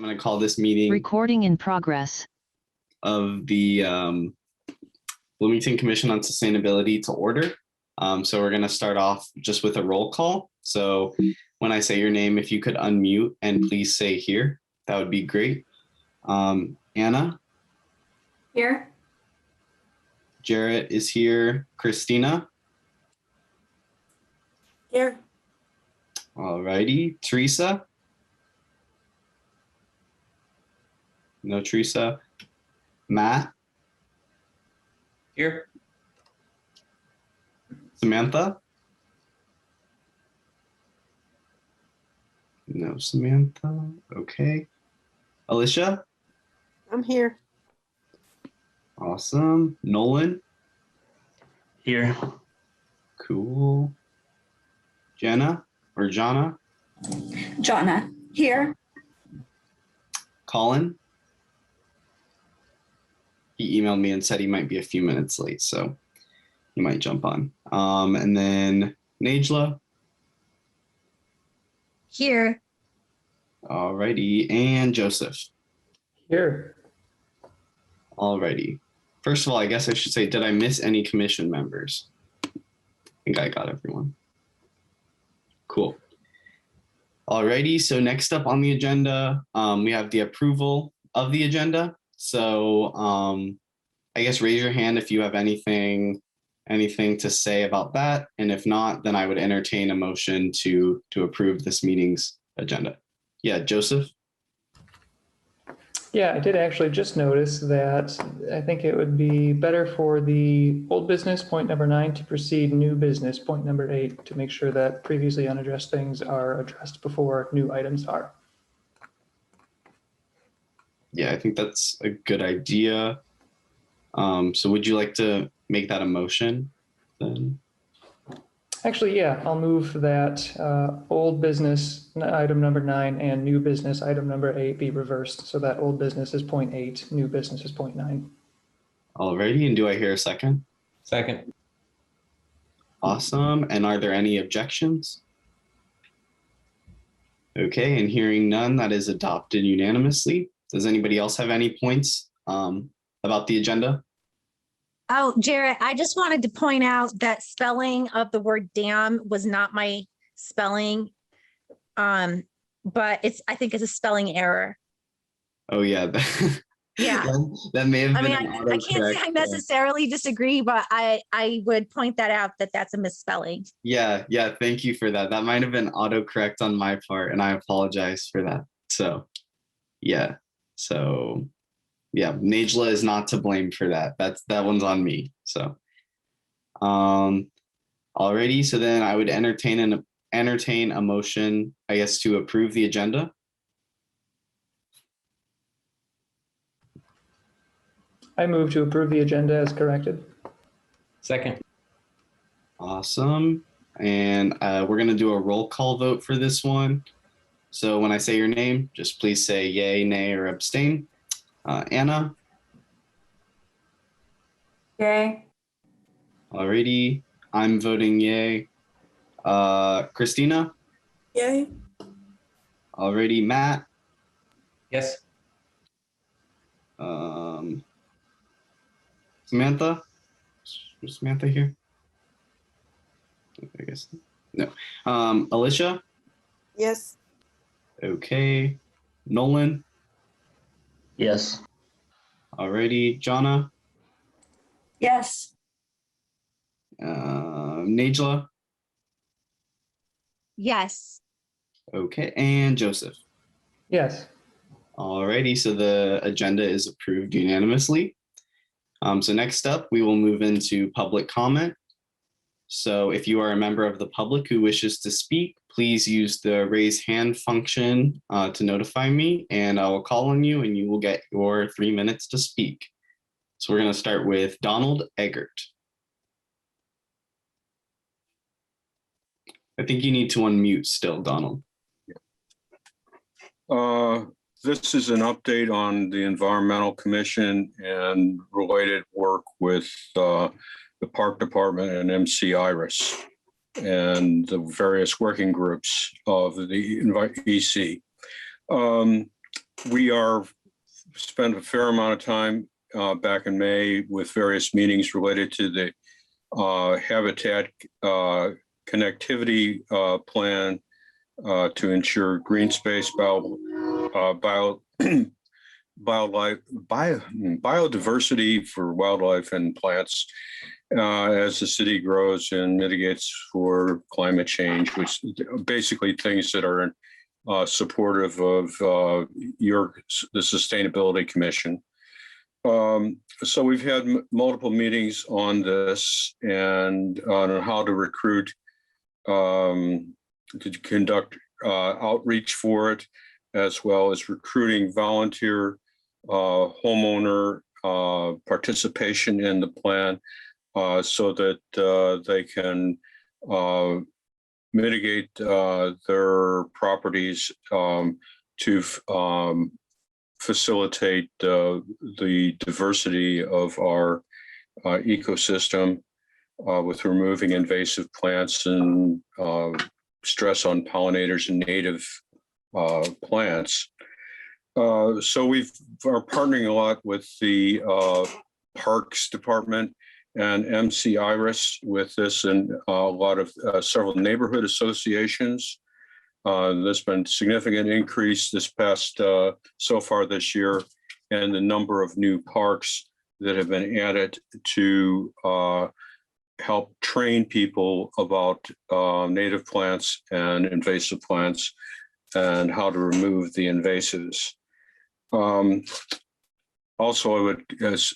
I'm going to call this meeting Recording in progress of the Bloomington Commission on Sustainability to order. So we're going to start off just with a roll call. So when I say your name, if you could unmute and please say here, that would be great. Anna? Here. Jarrett is here. Christina? Here. All righty. Teresa? No Teresa. Matt? Here. Samantha? No Samantha. Okay. Alicia? I'm here. Awesome. Nolan? Here. Cool. Jenna or Jonna? Jonna. Here. Colin? He emailed me and said he might be a few minutes late, so he might jump on. And then Najla? here. Alrighty. And Joseph? Here. Alrighty. First of all, I guess I should say, did I miss any commission members? I think I got everyone. Cool. Alrighty, so next up on the agenda, we have the approval of the agenda. So I guess raise your hand if you have anything to say about that. And if not, then I would entertain a motion to approve this meeting's agenda. Yeah, Joseph? Yeah, I did actually just notice that I think it would be better for the old business, point number 9, to proceed new business, point number 8, to make sure that previously unaddressed things are addressed before new items are. Yeah, I think that's a good idea. So would you like to make that a motion then? Actually, yeah, I'll move that old business item number 9 and new business item number 8 be reversed, so that old business is point 8, new business is point 9. Alrighty, and do I hear a second? Second. Awesome. And are there any objections? Okay, and hearing none, that is adopted unanimously. Does anybody else have any points about the agenda? Oh, Jarrett, I just wanted to point out that spelling of the word dam was not my spelling. But I think it's a spelling error. Oh yeah. Yeah. that may have I been mean, I can't say I necessarily disagree, but I would point that out that that's a misspelling. Yeah, thank you for that. That might have been autocorrect on my part, and I apologize for that. So yeah. Yeah, Najla is not to blame for that. That one's on me. So alrighty, so then I would entertain a motion, I guess, to approve the agenda. I move to approve the agenda as corrected. Second. Awesome. And we're going to do a roll call vote for this one. So when I say your name, just please say yay, nay, or abstain. Anna? Yay. Alrighty. I'm voting yay. Christina? Yay. Alrighty. Matt? Yes. Samantha? Is Samantha here? I guess no. Alicia? Yes. Okay. Nolan? Yes. Alrighty. Jonna? Yes. Najla? Yes. Okay. And Joseph? Yes. Alrighty. So the agenda is approved unanimously. So next up, we will move into public comment. So if you are a member of the public who wishes to speak, please use the raise hand function to notify me, and I will call on you and you will get your 3 minutes to speak. So we're going to start with Donald Eggert. I think you need to unmute still, Donald. This is an update on the Environmental Commission and related work with the Park Department and MC Iris and the various working groups of the EC. we spent a fair amount of time back in May with various meetings related to the habitat connectivity plan to ensure green space, biodiversity for wildlife and plants as the city grows and mitigates for climate change, which basically things that are supportive of the Sustainability Commission. So we've had multiple meetings on this and on how to recruit, to conduct outreach for it, as well as recruiting volunteer homeowner participation in the plan so that they can mitigate their properties to facilitate the diversity of our ecosystem with removing invasive plants and stress on pollinators and native plants. So we are partnering a lot with the Parks Department and MC Iris with this, and a lot of several neighborhood associations. There's been significant increase this past so far this year, and the number of new parks that have been added to help train people about native plants and invasive plants and how to remove the invasives. Also, I would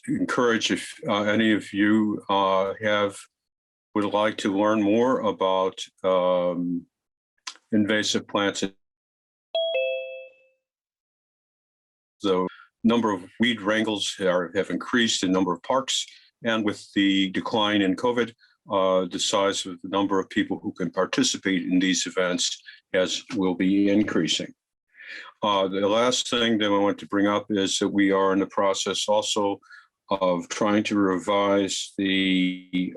encourage if any of you would like to learn more about invasive plants. The number of weed wrangles have increased in number of parks, and with the decline in COVID, the size of the number of people who can participate in these events will be increasing. The last thing that I want to bring up is that we are in the process also of trying to revise the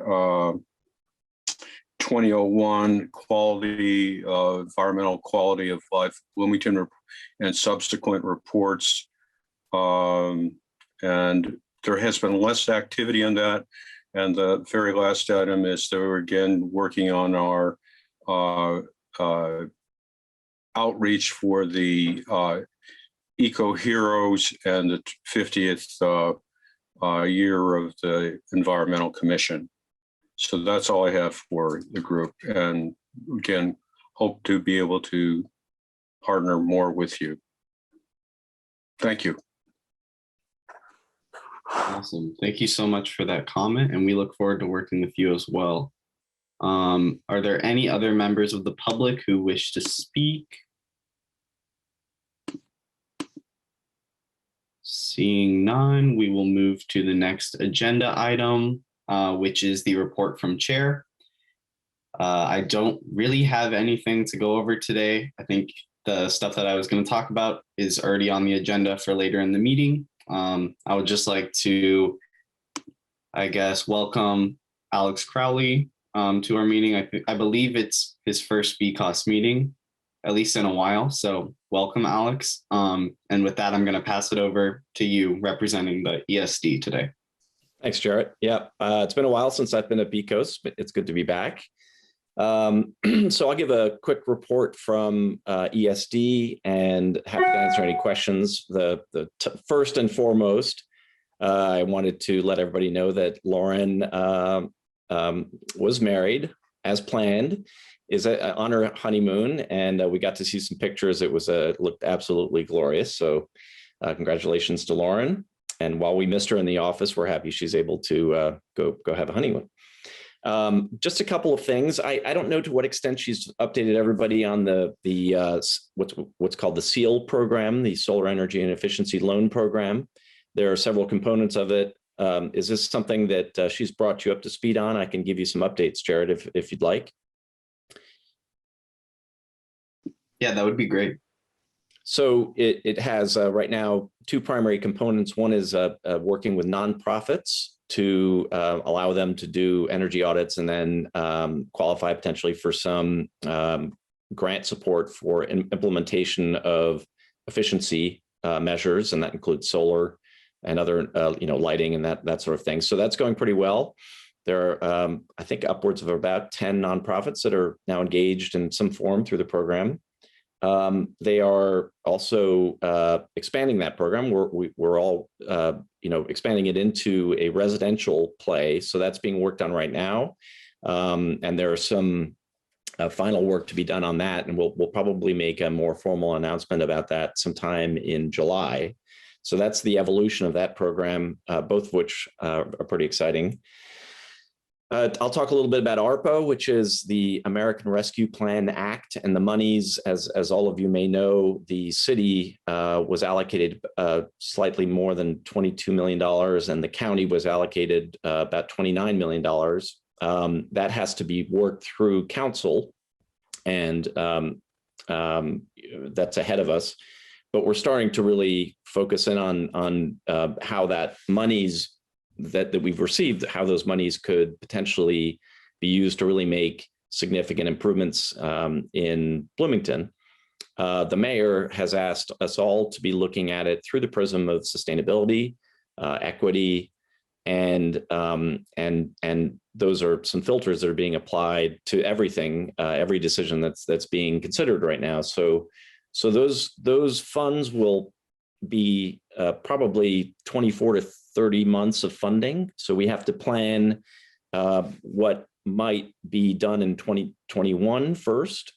2001 environmental quality of life Bloomington and subsequent reports. And there has been less activity on that. And the very last item is that we're again working on our outreach for the Eco Heroes and the 50th year of the Environmental Commission. So that's all I have for the group. And again, hope to be able to partner more with you. Thank you. Awesome. Thank you so much for that comment, and we look forward to working with you as well. Are there any other members of the public who wish to speak? Seeing none, we will move to the next agenda item, which is the report from Chair. I don't really have anything to go over today. I think the stuff that I was going to talk about is already on the agenda for later in the meeting. I would just like to, I guess, welcome Alex Crowley to our meeting. I believe it's his first BCOS meeting, at least in a while. So welcome, Alex. And with that, I'm going to pass it over to you representing the ESD today. Thanks, Jarrett. Yeah, it's been a while since I've been at BCOS, but it's good to be back. So I'll give a quick report from ESD and happy to answer any questions. The first and foremost, I wanted to let everybody know that Lauren was married as planned, is on her honeymoon, and we got to see some pictures. It looked absolutely glorious. So congratulations to Lauren. And while we missed her in the office, we're happy she's able to go have a honeymoon. Just a couple of things. I don't know to what extent she's updated everybody on the what's called the SEAL program, the Solar Energy and Efficiency Loan Program. There are several components of it. Is this something that she's brought you up to speed on? I can give you some updates, Jared, if you'd like. Yeah, that would be great. So it has right now two primary components. One is working with nonprofits to allow them to do energy audits and then qualify potentially for some grant support for implementation of efficiency measures, and that includes solar and other lighting and that sort of thing. So that's going pretty well. There are, I think, upwards of about 10 nonprofits that are now engaged in some form through the program. They are also expanding that program. We're all expanding it into a residential play. So that's being worked on right now. And there are some final work to be done on that. And we'll probably make a more formal announcement about that sometime in July. So that's the evolution of that program, both of which are pretty exciting. I'll talk a little bit about ARPA, which is the American Rescue Plan Act, and the monies, as all of you may know, the city was allocated slightly more than $22 million, and the county was allocated about $29 million. That has to be worked through council, and that's ahead of us. But we're starting to really focus in on how that monies that we've received, how those monies could potentially be used to really make significant improvements in Bloomington. The mayor has asked us all to be looking at it through the prism of sustainability, equity, and those are some filters that are being applied to everything, every decision that's being considered right now. So those funds will be probably 24 to 30 months of funding. So we have to plan what might be done in 2021 first,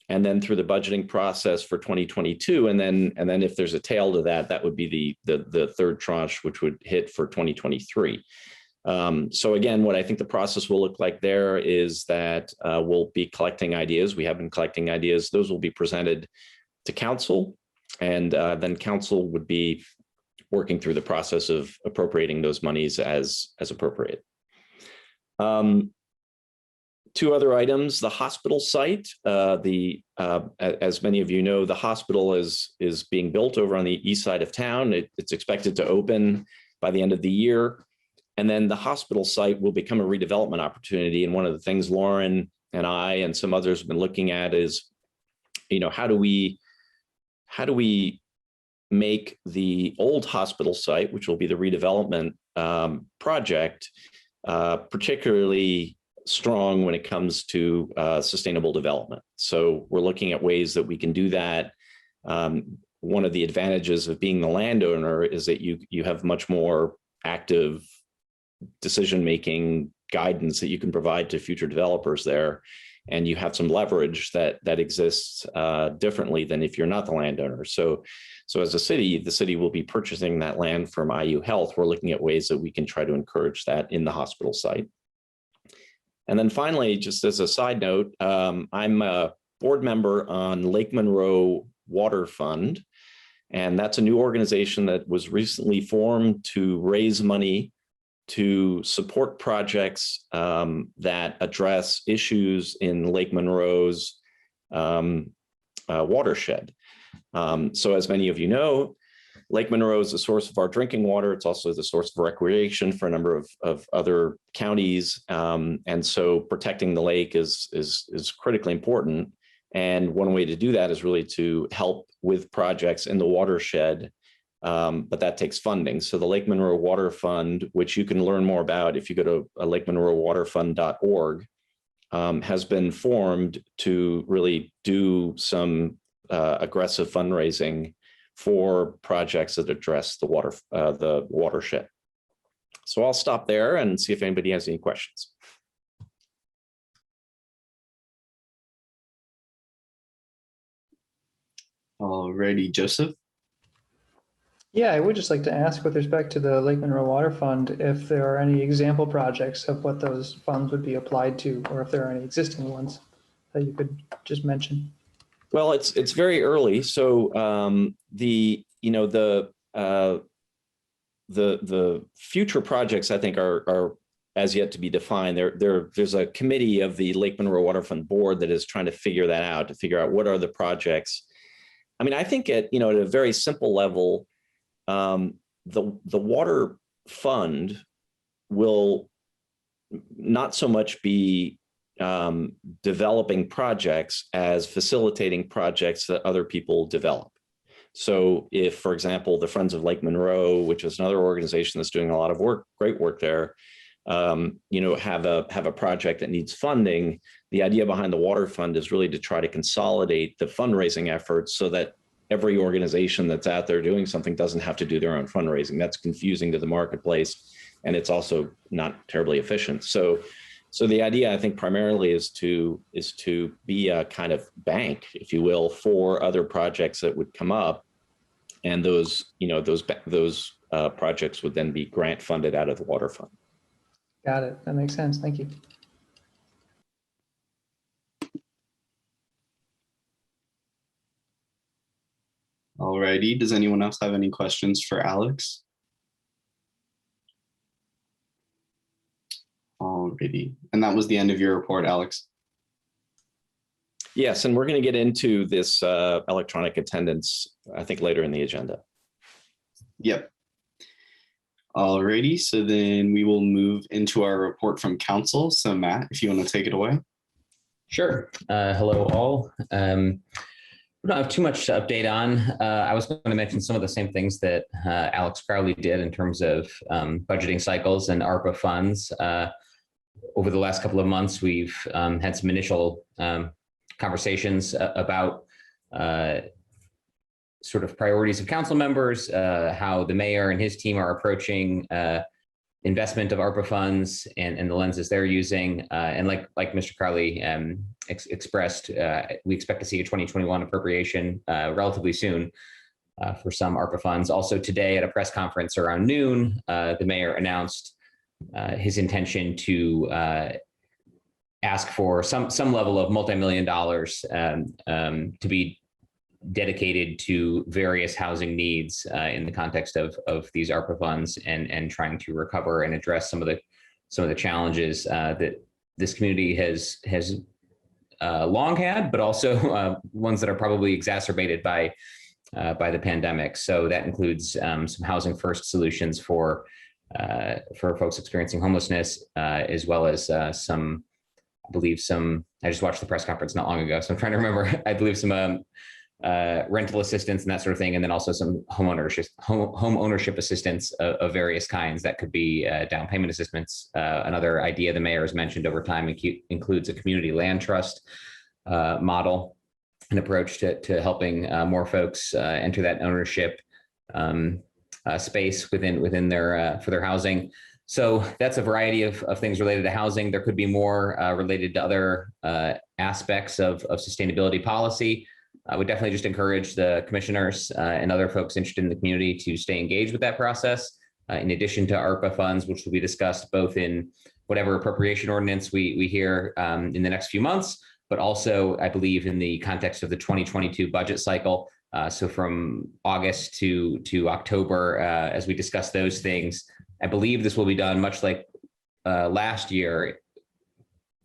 and then through the budgeting process for 2022. And then if there's a tail to that, that would be the third tranche, which would hit for 2023. So again, what I think the process will look like there is that we'll be collecting ideas. We have been collecting ideas. Those will be presented to council, and then council would be working through the process of appropriating those monies as appropriate. Two other items: the hospital site. As many of you know, the hospital is being built over on the east side of town. It's expected to open by the end of the year, and then the hospital site will become a redevelopment opportunity. And one of the things Lauren and I and some others have been looking at is, how do we make the old hospital site, which will be the redevelopment project, particularly strong when it comes to sustainable development. So we're looking at ways that we can do that. One of the advantages of being the landowner is that you have much more active decision-making guidance that you can provide to future developers there. And you have some leverage that exists differently than if you're not the landowner. So as a city, the city will be purchasing that land from IU Health. We're looking at ways that we can try to encourage that in the hospital site. And then finally, just as a side note, I'm a board member on Lake Monroe Water Fund. And that's a new organization that was recently formed to raise money to support projects that address issues in Lake Monroe's watershed. So as many of you know, Lake Monroe is the source of our drinking water. It's also the source of recreation for a number of other counties. And so protecting the lake is critically important. And one way to do that is really to help with projects in the watershed, but that takes funding. So the Lake Monroe Water Fund, which you can learn more about if you go to lakemonroewaterfund.org, has been formed to really do some aggressive fundraising for projects that address the watershed. So I'll stop there and see if anybody has any questions. Alrighty, Joseph. Yeah, I would just like to ask, with respect to the Lake Monroe Water Fund, if there are any example projects of what those funds would be applied to, or if there are any existing ones that you could just mention. Well, it's very early, so the future projects, I think, are as yet to be defined. There's a committee of the Lake Monroe Water Fund board that is trying to figure that out, to figure out what are the projects. I mean, I think at a very simple level, the water fund will not so much be developing projects as facilitating projects that other people develop. So if, for example, the Friends of Lake Monroe, which is another organization that's doing a lot of work, great work there, have a project that needs funding, the idea behind the water fund is really to try to consolidate the fundraising efforts so that every organization that's out there doing something doesn't have to do their own fundraising. That's confusing to the marketplace, and it's also not terribly efficient. So the idea, I think, primarily is to be a kind of bank, if you will, for other projects that would come up, and those projects would then be grant funded out of the water fund. Got it. That makes sense. Thank you. Alrighty, does anyone else have any questions for Alex? Alrighty, and that was the end of your report, Alex. Yes, and we're going to get into this electronic attendance, I think, later in the agenda. Yep. Alrighty, so then we will move into our report from council. So Matt, if you want to take it away. Sure. Hello, all. We don't have too much to update on. I was going to mention some of the same things that Alex Crowley did in terms of budgeting cycles and ARPA funds. Over the last couple of months, we've had some initial conversations about sort of priorities of council members, how the mayor and his team are approaching investment of ARPA funds and the lenses they're using. And like Mr. Crowley expressed, we expect to see a 2021 appropriation relatively soon for some ARPA funds. Also today at a press conference around noon, the mayor announced his intention to ask for some level of multi-million dollars to be dedicated to various housing needs in the context of these ARPA funds and trying to recover and address some of the challenges that this community has long had, but also ones that are probably exacerbated by the pandemic. So that includes some housing first solutions for folks experiencing homelessness, as well as I just watched the press conference not long ago, so I'm trying to remember, I believe some rental assistance and that sort of thing, and then also some home ownership assistance of various kinds. That could be down payment assistance. Another idea the mayor has mentioned over time includes a community land trust model, an approach to helping more folks enter that ownership space within their for their housing. So that's a variety of things related to housing. There could be more related to other aspects of sustainability policy. I would definitely just encourage the commissioners and other folks interested in the community to stay engaged with that process. In addition to ARPA funds, which will be discussed both in whatever appropriation ordinance we hear in the next few months, but also I believe in the context of the 2022 budget cycle. So from August to October, as we discuss those things, I believe this will be done much like last year,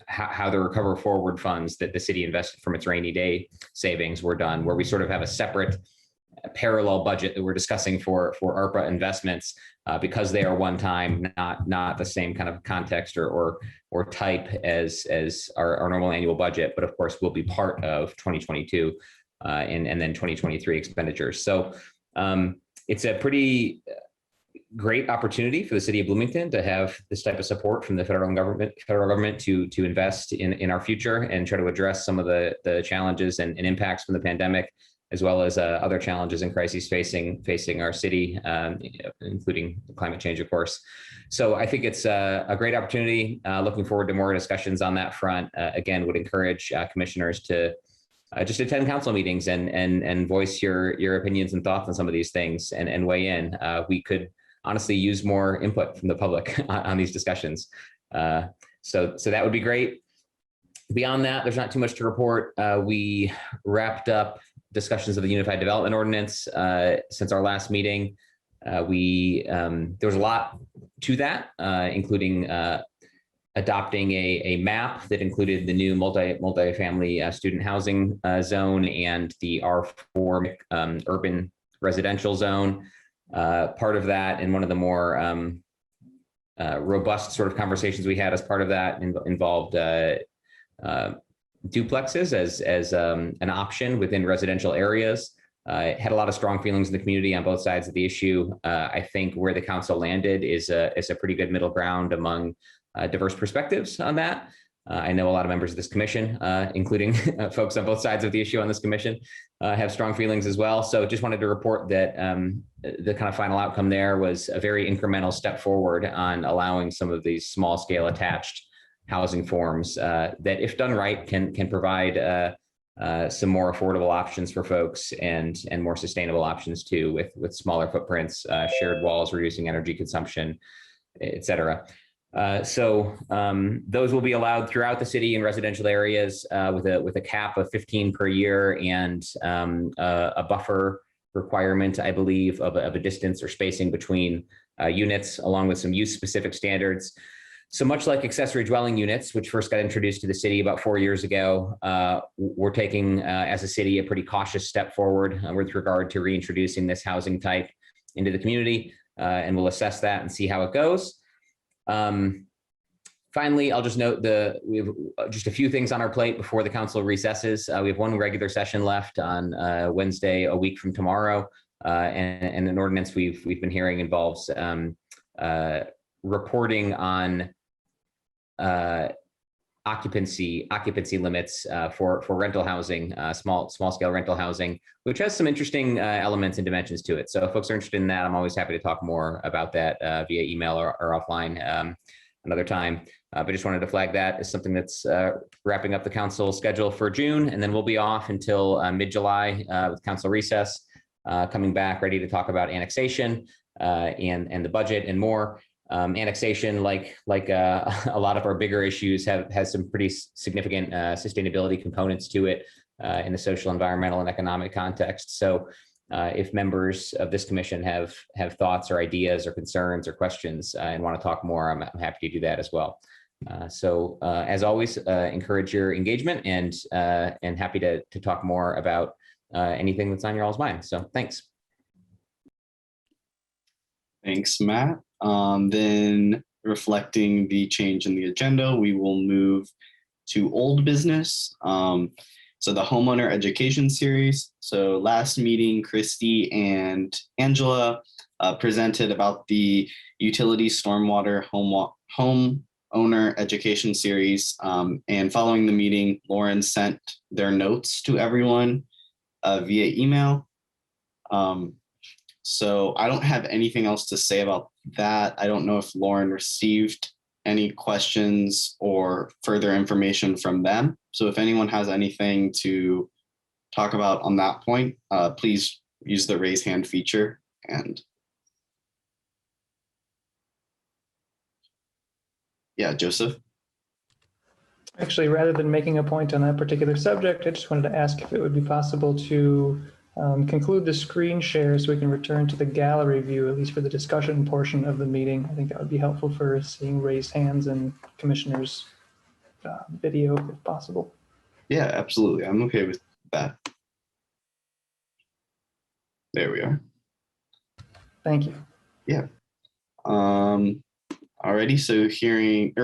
how the Recover Forward funds that the city invested from its rainy day savings were done, where we sort of have a separate parallel budget that we're discussing for ARPA investments because they are one time, not the same kind of context or type as our normal annual budget, but of course will be part of 2022 and then 2023 expenditures. So it's a pretty great opportunity for the city of Bloomington to have this type of support from the federal government to invest in our future and try to address some of the challenges and impacts from the pandemic, as well as other challenges and crises facing our city, including climate change, of course. So I think it's a great opportunity. Looking forward to more discussions on that front. Again, would encourage commissioners to just attend council meetings and voice your opinions and thoughts on some of these things and weigh in. We could honestly use more input from the public on these discussions. So that would be great. Beyond that, there's not too much to report. We wrapped up discussions of the Unified Development Ordinance since our last meeting. There was a lot to that, including adopting a map that included the new multifamily student housing zone and the R4 urban residential zone. Part of that, and one of the more robust sort of conversations we had as part of that involved duplexes as an option within residential areas. had a lot of strong feelings in the community on both sides of the issue. I think where the council landed is a pretty good middle ground among diverse perspectives on that. I know a lot of members of this commission, including folks on both sides of the issue on this commission, have strong feelings as well. So just wanted to report that the kind of final outcome there was a very incremental step forward on allowing some of these small scale attached housing forms that, if done right, can provide some more affordable options for folks and more sustainable options too, with smaller footprints, shared walls, reducing energy consumption, et cetera. So those will be allowed throughout the city in residential areas with a cap of 15 per year and a buffer requirement, I believe, of a distance or spacing between units, along with some use specific standards. So much like accessory dwelling units, which first got introduced to the city about 4 years ago, we're taking as a city a pretty cautious step forward with regard to reintroducing this housing type into the community, and we'll assess that and see how it goes. Finally, I'll just note we have just a few things on our plate before the council recesses. We have one regular session left on Wednesday, a week from tomorrow, and an ordinance we've been hearing involves reporting on occupancy limits for rental housing, small scale rental housing, which has some interesting elements and dimensions to it. So if folks are interested in that, I'm always happy to talk more about that via email or offline another time. But just wanted to flag that as something that's wrapping up the council schedule for June, and then we'll be off until mid-July with council recess, coming back ready to talk about annexation and the budget and more. Annexation, like a lot of our bigger issues, has some pretty significant sustainability components to it in the social, environmental, and economic context. So if members of this commission have thoughts or ideas or concerns or questions and want to talk more, I'm happy to do that as well. So as always, encourage your engagement and happy to talk more about anything that's on your all's mind. So thanks. Thanks, Matt. Then reflecting the change in the agenda, we will move to old business. So the homeowner education series. So last meeting, Christy and Angela presented about the utility stormwater homeowner education series. And following the meeting, Lauren sent their notes to everyone via email. So I don't have anything else to say about that. I don't know if Lauren received any questions or further information from them. So if anyone has anything to talk about on that point, please use the raise hand feature. And yeah, Joseph. Actually, rather than making a point on that particular subject, I just wanted to ask if it would be possible to conclude the screen share so we can return to the gallery view, at least for the discussion portion of the meeting. I think that would be helpful for seeing raised hands and commissioners' video if possible. Yeah, absolutely. I'm okay with that. There we are. Thank you. Yeah. Alrighty, so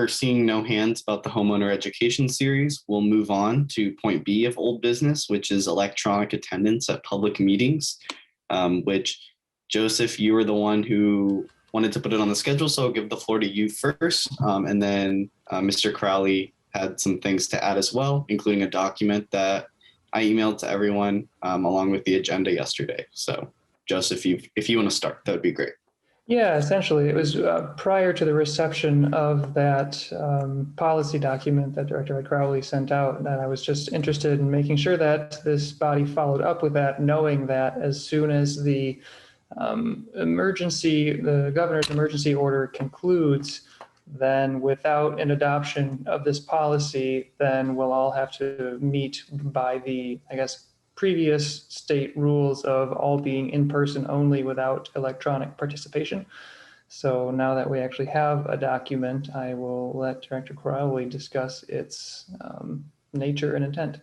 seeing no hands about the homeowner education series, we'll move on to point B of old business, which is electronic attendance at public meetings, which Joseph, you were the one who wanted to put it on the schedule, so I'll give the floor to you first. And then Mr. Crowley had some things to add as well, including a document that I emailed to everyone along with the agenda yesterday. So Joseph, if you want to start, that would be great. Yeah, essentially, it was prior to the reception of that policy document that Director Crowley sent out, that I was just interested in making sure that this body followed up with that, knowing that as soon as the governor's emergency order concludes, then without an adoption of this policy, then we'll all have to meet by the, I guess, previous state rules of all being in person only without electronic participation. So now that we actually have a document, I will let Director Crowley discuss its nature and intent.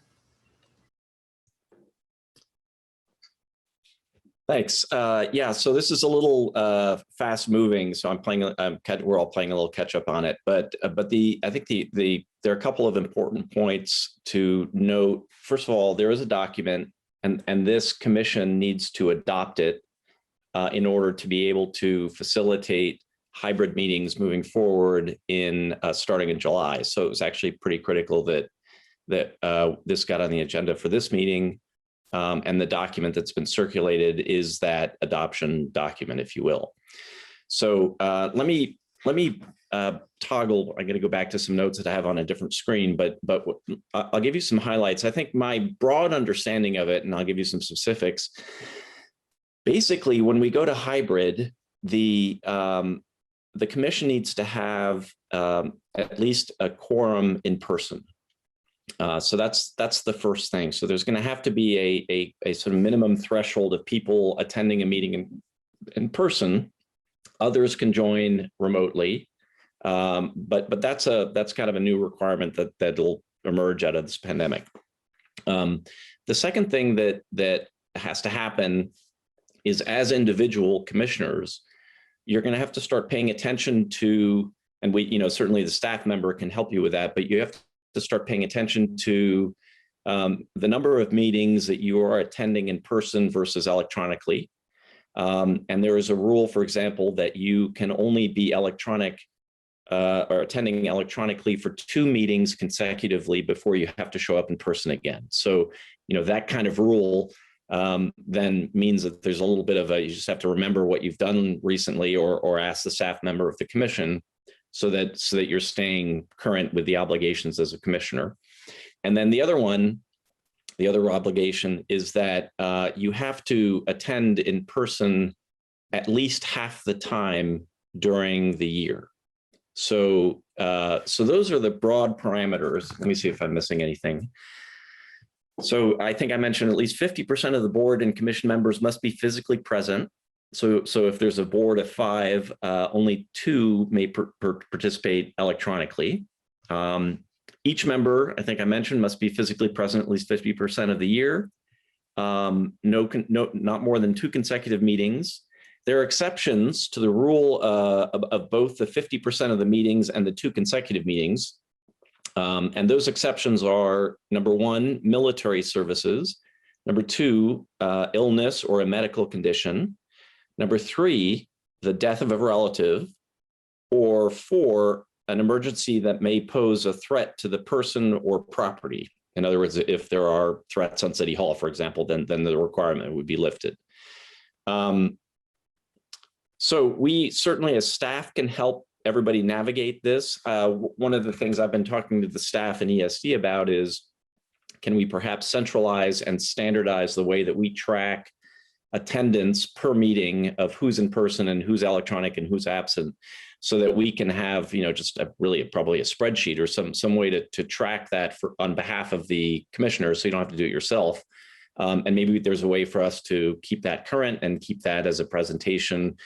Thanks. Yeah, so this is a little fast moving, so we're all playing a little catch up on it. But I think there are a couple of important points to note. First of all, there is a document and this commission needs to adopt it in order to be able to facilitate hybrid meetings moving forward in starting in July. So it was actually pretty critical that this got on the agenda for this meeting. And the document that's been circulated is that adoption document, if you will. So let me toggle. I'm going to go back to some notes that I have on a different screen, but I'll give you some highlights. I think my broad understanding of it, and I'll give you some specifics. Basically, when we go to hybrid, the commission needs to have at least a quorum in person. So that's the first thing. So there's going to have to be a sort of minimum threshold of people attending a meeting in person. Others can join remotely, but that's kind of a new requirement that'll emerge out of this pandemic. The second thing that has to happen is, as individual commissioners, you're going to have to start paying attention to, and certainly the staff member can help you with that, but you have to start paying attention to the number of meetings that you are attending in person versus electronically. And there is a rule, for example, that you can only be electronic or attending electronically for 2 meetings consecutively before you have to show up in person again. So, that kind of rule then means that there's a little bit of you just have to remember what you've done recently, or ask the staff member of the commission so that you're staying current with the obligations as a commissioner. And then the other obligation is that you have to attend in person at least half the time during the year. So those are the broad parameters. Let me see if I'm missing anything. So I think I mentioned at least 50% of the board and commission members must be physically present. So if there's a board of 5, only 2 may participate electronically. Each member, I think I mentioned, must be physically present at least 50% of the year. Not more than 2 consecutive meetings. There are exceptions to the rule of both the 50% of the meetings and the 2 consecutive meetings. And those exceptions are, number 1, military services. Number 2, illness or a medical condition. Number 3, the death of a relative. Or 4, an emergency that may pose a threat to the person or property. In other words, if there are threats on City Hall, for example, then the requirement would be lifted. So we certainly as staff can help everybody navigate this. One of the things I've been talking to the staff in ESD about is, can we perhaps centralize and standardize the way that we track attendance per meeting of who's in person and who's electronic and who's absent, so that we can have, just probably a spreadsheet or some way to track that on behalf of the commissioners, so you don't have to do it yourself. And maybe there's a way for us to keep that current and keep that as a presentation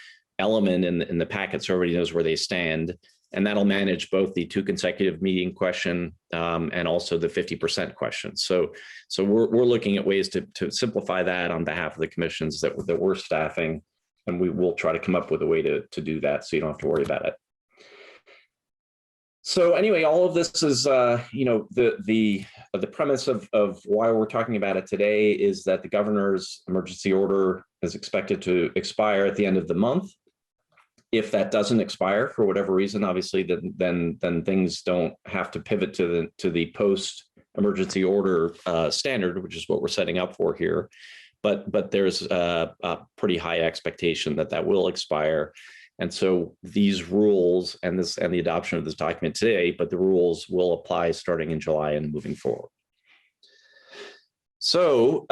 element in the packet, so everybody knows where they stand. And that'll manage both the 2 consecutive meeting question and also the 50% question. So we're looking at ways to simplify that on behalf of the commissions that we're staffing, and we will try to come up with a way to do that, so you don't have to worry about it. So anyway, all of this is, the premise of why we're talking about it today is that the governor's emergency order is expected to expire at the end of the month. If that doesn't expire for whatever reason, obviously, then things don't have to pivot to the post emergency order standard, which is what we're setting up for here. But there's a pretty high expectation that will expire. And so these rules and the adoption of this document today, but the rules will apply starting in July and moving forward. So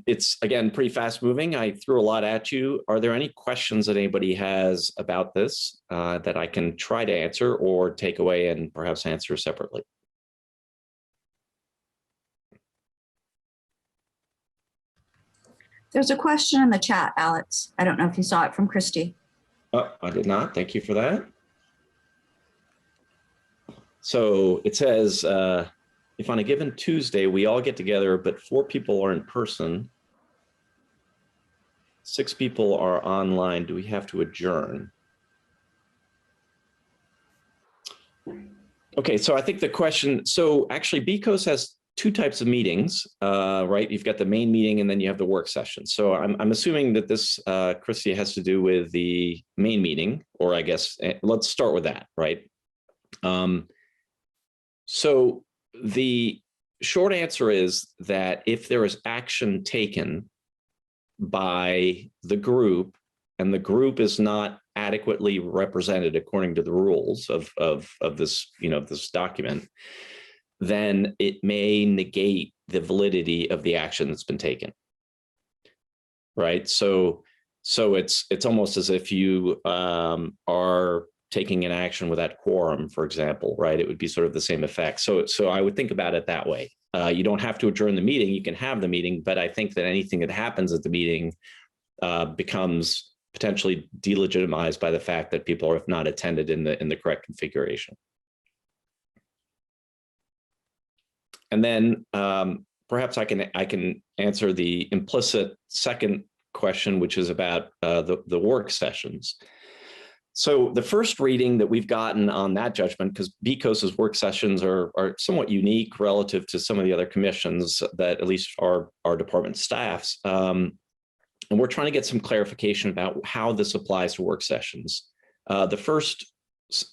it's, again, pretty fast moving. I threw a lot at you. Are there any questions that anybody has about this that I can try to answer or take away and perhaps answer separately? There's a question in the chat, Alex. I don't know if you saw it, from Christy. Oh, I did not. Thank you for that. So it says, if on a given Tuesday, we all get together, but 4 people are in person, 6 people are online, do we have to adjourn? Okay, so I think the question, so actually BCOS has two types of meetings, right? You've got the main meeting and then you have the work session. So I'm assuming that this, Christy, has to do with the main meeting, or I guess, let's start with that, right? So the short answer is that if there is action taken by the group and the group is not adequately represented according to the rules of this, this document, then it may negate the validity of the action that's been taken. Right. So it's almost as if you are taking an action without quorum, for example, right? It would be sort of the same effect. So I would think about it that way. You don't have to adjourn the meeting. You can have the meeting, but I think that anything that happens at the meeting becomes potentially delegitimized by the fact that people have not attended in the correct configuration. And then perhaps I can answer the implicit second question, which is about the work sessions. So the first reading that we've gotten on that judgment, because BCOS's work sessions are somewhat unique relative to some of the other commissions that at least our department staffs. And we're trying to get some clarification about how this applies to work sessions. The first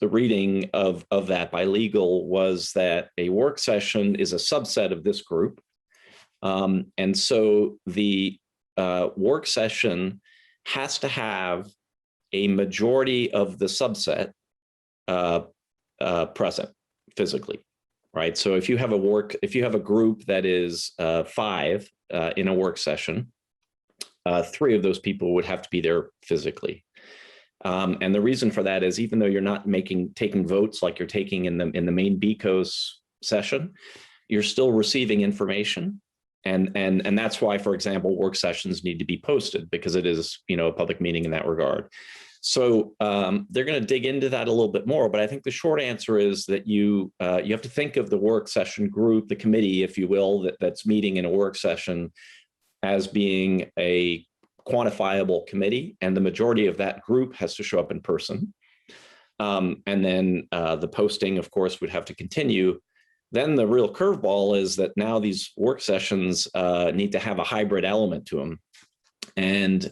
reading of that by legal was that a work session is a subset of this group. And so the work session has to have a majority of the subset present physically, right? So if you have a group that is 5 in a work session, 3 of those people would have to be there physically. And the reason for that is, even though you're not taking votes like you're taking in the main BCOS session, you're still receiving information. And that's why, for example, work sessions need to be posted, because it is, a public meeting in that regard. So they're going to dig into that a little bit more, but I think the short answer is that you have to think of the work session group, the committee, if you will, that's meeting in a work session, as being a quantifiable committee, and the majority of that group has to show up in person. And then the posting, of course, would have to continue. Then the real curveball is that now these work sessions need to have a hybrid element to them. And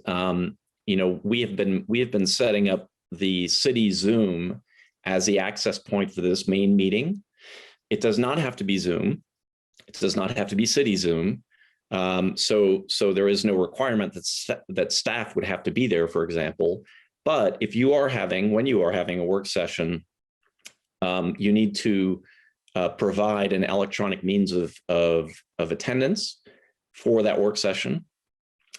we have been setting up the city Zoom as the access point for this main meeting. It does not have to be Zoom. It does not have to be city Zoom. So there is no requirement that staff would have to be there, for example. But if you are when you are having a work session, you need to provide an electronic means of attendance for that work session.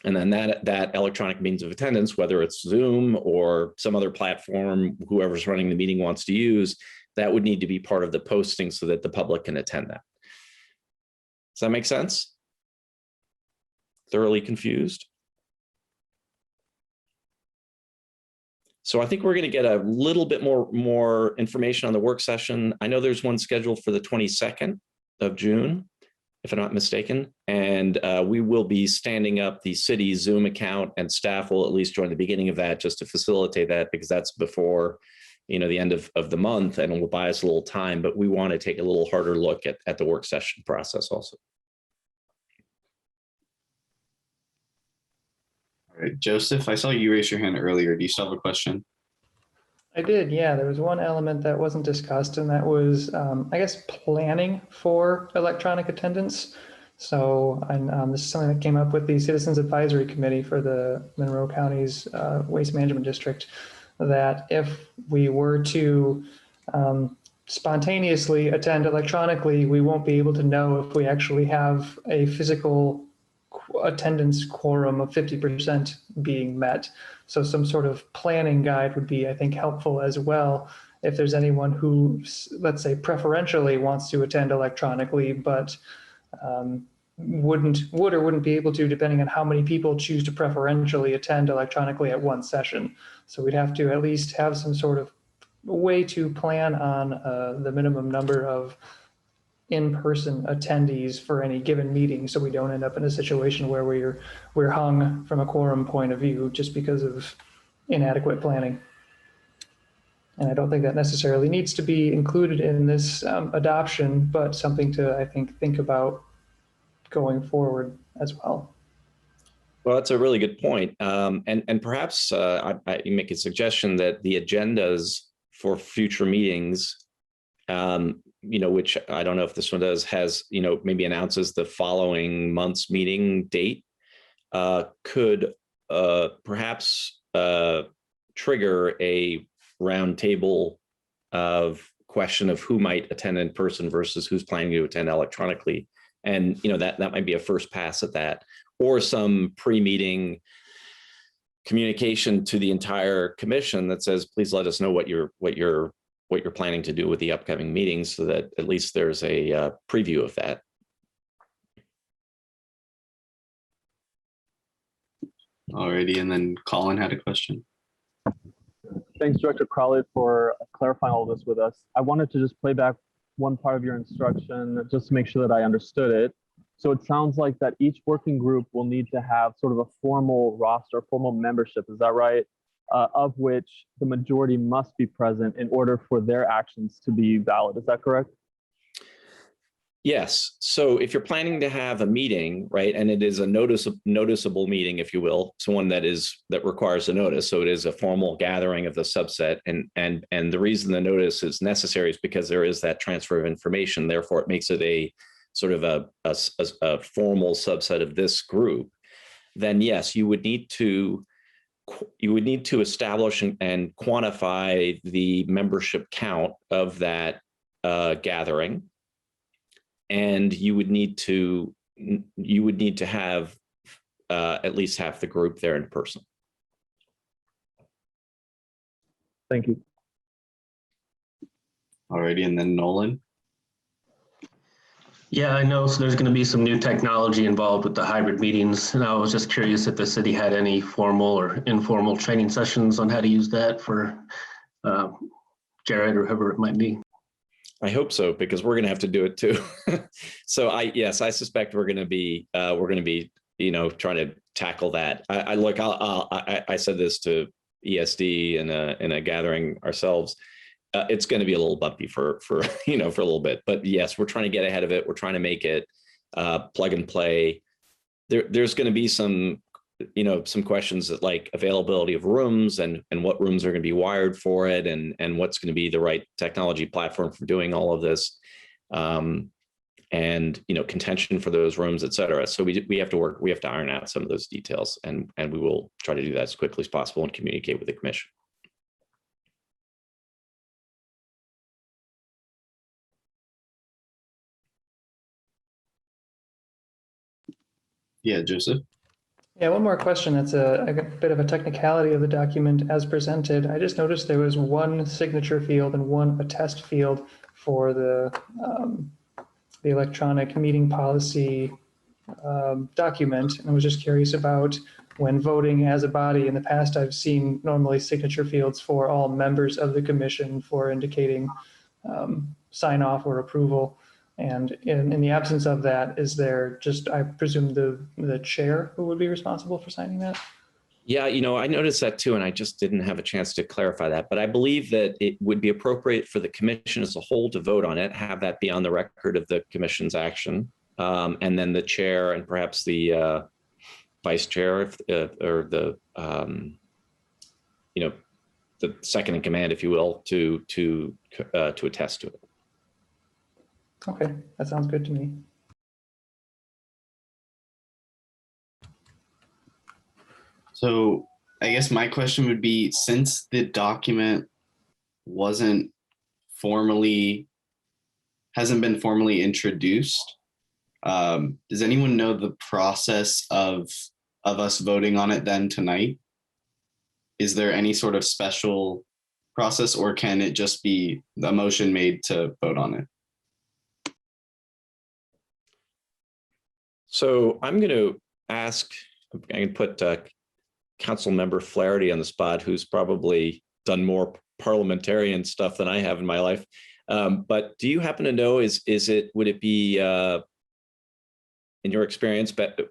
And then that electronic means of attendance, whether it's Zoom or some other platform, whoever's running the meeting wants to use, that would need to be part of the posting so that the public can attend that. Does that make sense? Thoroughly confused? So I think we're going to get a little bit more information on the work session. I know there's one scheduled for the 22nd of June, if I'm not mistaken. And we will be standing up the city Zoom account, and staff will at least join the beginning of that just to facilitate that, because that's before the end of the month, and it will buy us a little time. But we want to take a little harder look at the work session process also. All right, Joseph, I saw you raise your hand earlier. Do you still have a question? I did, yeah. There was one element that wasn't discussed, and that was, I guess, planning for electronic attendance. So this is something that came up with the Citizens Advisory Committee for the Monroe County's Waste Management District, that if we were to spontaneously attend electronically, we won't be able to know if we actually have a physical attendance quorum of 50% being met. So some sort of planning guide would be, I think, helpful as well. If there's anyone who, let's say, preferentially wants to attend electronically, but would or wouldn't be able to, depending on how many people choose to preferentially attend electronically at one session. So we'd have to at least have some sort of way to plan on the minimum number of in-person attendees for any given meeting, so we don't end up in a situation where we're hung from a quorum point of view just because of inadequate planning. And I don't think that necessarily needs to be included in this adoption, but something to, I think about going forward as well. Well, that's a really good point. And perhaps you make a suggestion that the agendas for future meetings, which I don't know if this one does, has, maybe announces the following month's meeting date, could perhaps trigger a roundtable of question of who might attend in person versus who's planning to attend electronically. And, that might be a first pass at that, or some pre-meeting communication to the entire commission that says, please let us know what you're planning to do with the upcoming meetings, so that at least there's a preview of that. Alrighty, and then Colin had a question. Thanks, Director Crowley, for clarifying all this with us. I wanted to just play back one part of your instruction just to make sure that I understood it. So it sounds like that each working group will need to have sort of a formal roster, formal membership, is that right? Of which the majority must be present in order for their actions to be valid, is that correct? Yes. So if you're planning to have a meeting, right, and it is a noticeable meeting, if you will, so one that requires a notice. So it is a formal gathering of the subset, and the reason the notice is necessary is because there is that transfer of information. Therefore, it makes it a sort of a formal subset of this group. Then yes, you would need to establish and quantify the membership count of that gathering. And you would need to have at least half the group there in person. Thank you. Alrighty, and then Nolan. Yeah, I know. So there's going to be some new technology involved with the hybrid meetings, and I was just curious if the city had any formal or informal training sessions on how to use that for Jared or whoever it might be. I hope so, because we're going to have to do it too. So I suspect we're going to be trying to tackle that. I said this to ESD in a gathering ourselves. It's going to be a little bumpy for a little bit, but yes, we're trying to get ahead of it. We're trying to make it plug and play. There's going to be some questions that, like, availability of rooms and what rooms are going to be wired for it, and what's going to be the right technology platform for doing all of this, and contention for those rooms, et cetera. So we have to iron out some of those details, and we will try to do that as quickly as possible and communicate with the commission. Yeah, Joseph. Yeah, one more question. That's a bit of a technicality of the document as presented. I just noticed there was one signature field and one attest field for the electronic meeting policy document. And I was just curious about, when voting as a body in the past, I've seen normally signature fields for all members of the commission for indicating sign off or approval. And in the absence of that, is there just, I presume, the chair who would be responsible for signing that? Yeah, I noticed that too, and I just didn't have a chance to clarify that. But I believe that it would be appropriate for the commission as a whole to vote on it, have that be on the record of the commission's action, and then the chair and perhaps the vice chair, or the the second in command, if you will, to attest to it. Okay, that sounds good to me. So I guess my question would be, since the document hasn't been formally introduced, does anyone know the process of us voting on it then tonight? Is there any sort of special process, or can it just be the motion made to vote on it? So I'm going to ask, I can put Council Member Flaherty on the spot, who's probably done more parliamentarian stuff than I have in my life. But do you happen to know, would it be in your experience, but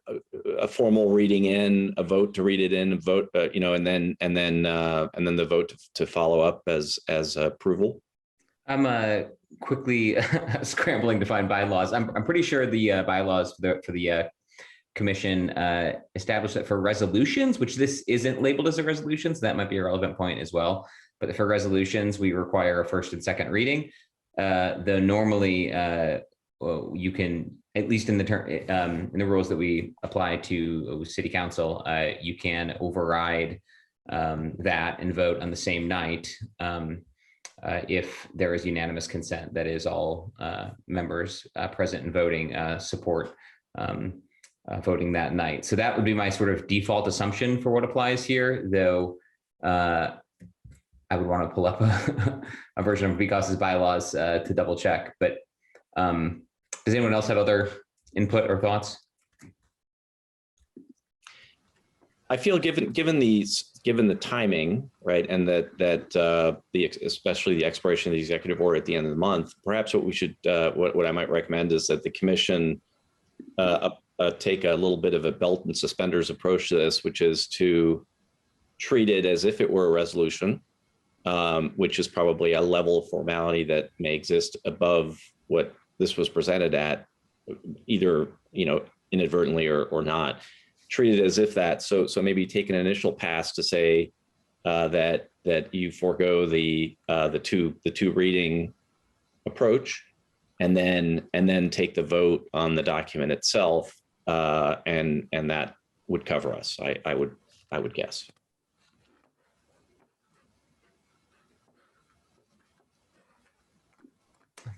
a formal reading in, a vote to read it in, a vote, and then the vote to follow up as approval? I'm quickly scrambling to find bylaws. I'm pretty sure the bylaws for the commission established that for resolutions, which this isn't labeled as a resolution, so that might be a relevant point as well. But for resolutions, we require a first and second reading. Though normally you can, at least in the rules that we apply to city council, you can override that and vote on the same night if there is unanimous consent. That is, all members present and voting support voting that night. So that would be my sort of default assumption for what applies here, though I would want to pull up a version of BCOS's bylaws to double check. But does anyone else have other input or thoughts? I feel given the timing, right, and that especially the expiration of the executive order at the end of the month, perhaps what we should what I might recommend is that the commission take a little bit of a belt and suspenders approach to this, which is to treat it as if it were a resolution, which is probably a level of formality that may exist above what this was presented at, either inadvertently or not. Treat it as if that. So maybe take an initial pass to say that you forego the two reading approach, and then take the vote on the document itself, and that would cover us. I would guess.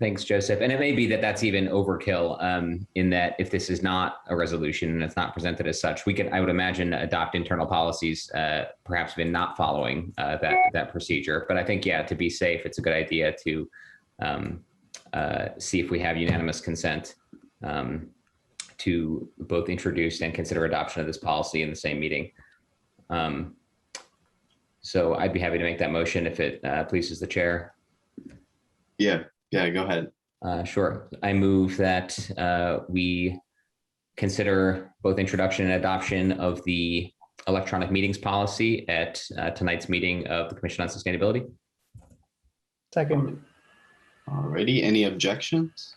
Thanks, Joseph. And it may be that that's even overkill, in that if this is not a resolution and it's not presented as such, we could, I would imagine, adopt internal policies, perhaps even not following that procedure. But I think, yeah, to be safe, it's a good idea to see if we have unanimous consent to both introduce and consider adoption of this policy in the same meeting. So I'd be happy to make that motion if it pleases the chair. Yeah, go ahead. Sure. I move that we consider both introduction and adoption of the electronic meetings policy at tonight's meeting of the Commission on Sustainability. Second. Alrighty, any objections?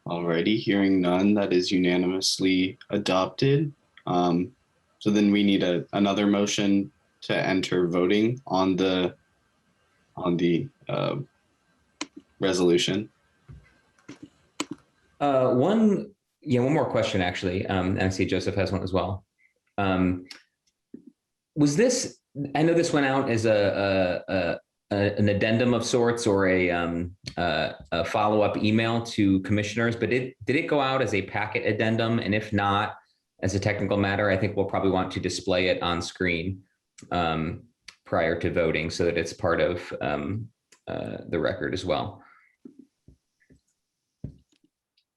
Alrighty, hearing none, that is unanimously adopted. So then we need another motion to enter voting on the resolution. One more question, actually. And I see Joseph has one as well. Was this, I know this went out as an addendum of sorts, or a follow-up email to commissioners, but did it go out as a packet addendum? And if not, as a technical matter, I think we'll probably want to display it on screen prior to voting, so that it's part of the record as well.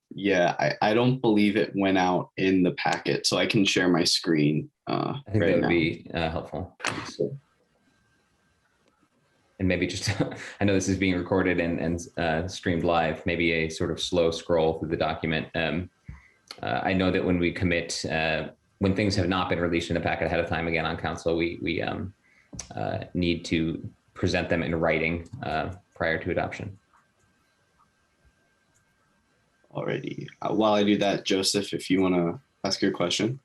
Yeah, I don't believe it went out in the packet, so I can share my screen. I think that would be helpful. And maybe just, I know this is being recorded and streamed live, maybe a sort of slow scroll through the document. I know that when we commit, when things have not been released in a packet ahead of time, again on council, we need to present them in writing prior to adoption. Alrighty. While I do that, Joseph, if you want to ask your question.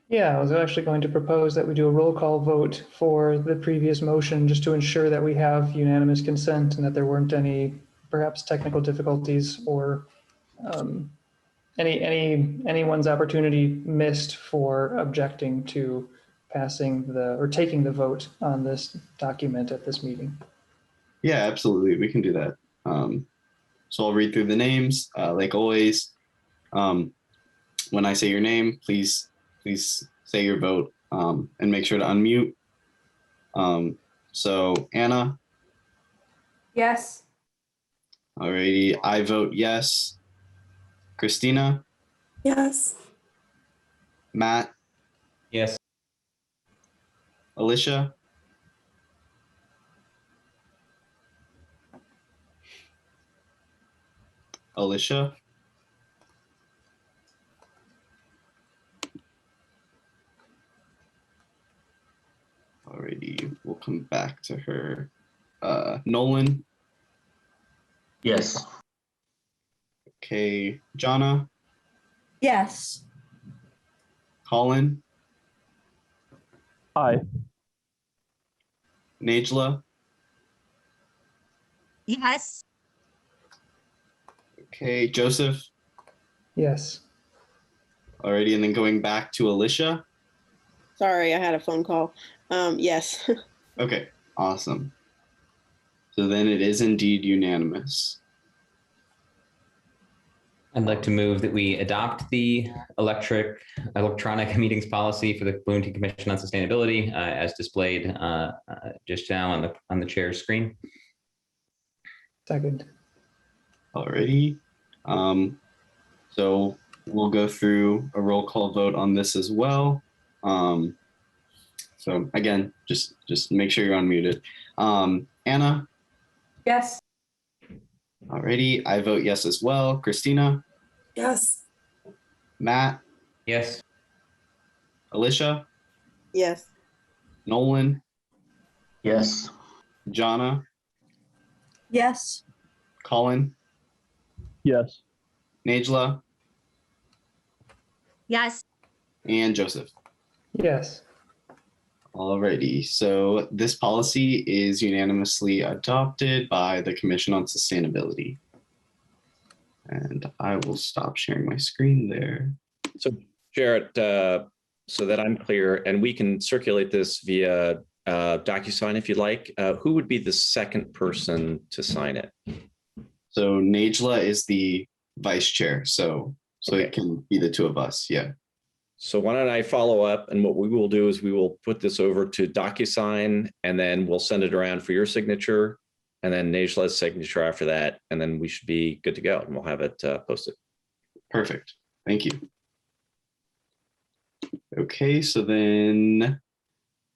Yeah, I was actually going to propose that we do a roll call vote for the previous motion, just to ensure that we have unanimous consent and that there weren't any perhaps technical difficulties or anyone's opportunity missed for objecting to passing or taking the vote on this document at this meeting. Yeah, absolutely. We can do that. So I'll read through the names, like always. When I say your name, please say your vote, and make sure to unmute. So Anna. Yes. Alrighty, I vote yes. Christina. Yes. Matt. Yes. Alicia. Alicia. Alrighty, we'll come back to her. Nolan. Yes. Okay, Jonna, Yes. Colin, Aye. Najla. Yes. Okay, Joseph. Yes. Alrighty, and then going back to Alicia. Sorry, I had a phone call. Yes. Okay, awesome. So then it is indeed unanimous. I'd like to move that we adopt the electronic meetings policy for the Bloomington Commission on Sustainability as displayed just now on the chair's screen. Second. Alrighty. So we'll go through a roll call vote on this as well. So again, just make sure you're unmuted. Anna. Yes. Alrighty, I vote yes as well. Christina. Yes. Matt. Yes. Alicia. Yes. Nolan. Yes. Jonna. Yes. Colin. Yes. Najla. Yes. And Joseph. Yes. Alrighty, so this policy is unanimously adopted by the Commission on Sustainability. And I will stop sharing my screen there. So Jarrett, so that I'm clear, and we can circulate this via DocuSign if you'd like, who would be the second person to sign it? So Najla is the vice chair, so Okay. it can be the two of us, yeah. So why don't I follow up, and what we will do is we will put this over to DocuSign, and then we'll send it around for your signature, and then Najla's signature after that, and then we should be good to go, and we'll have it posted. Perfect, thank you. Okay, so then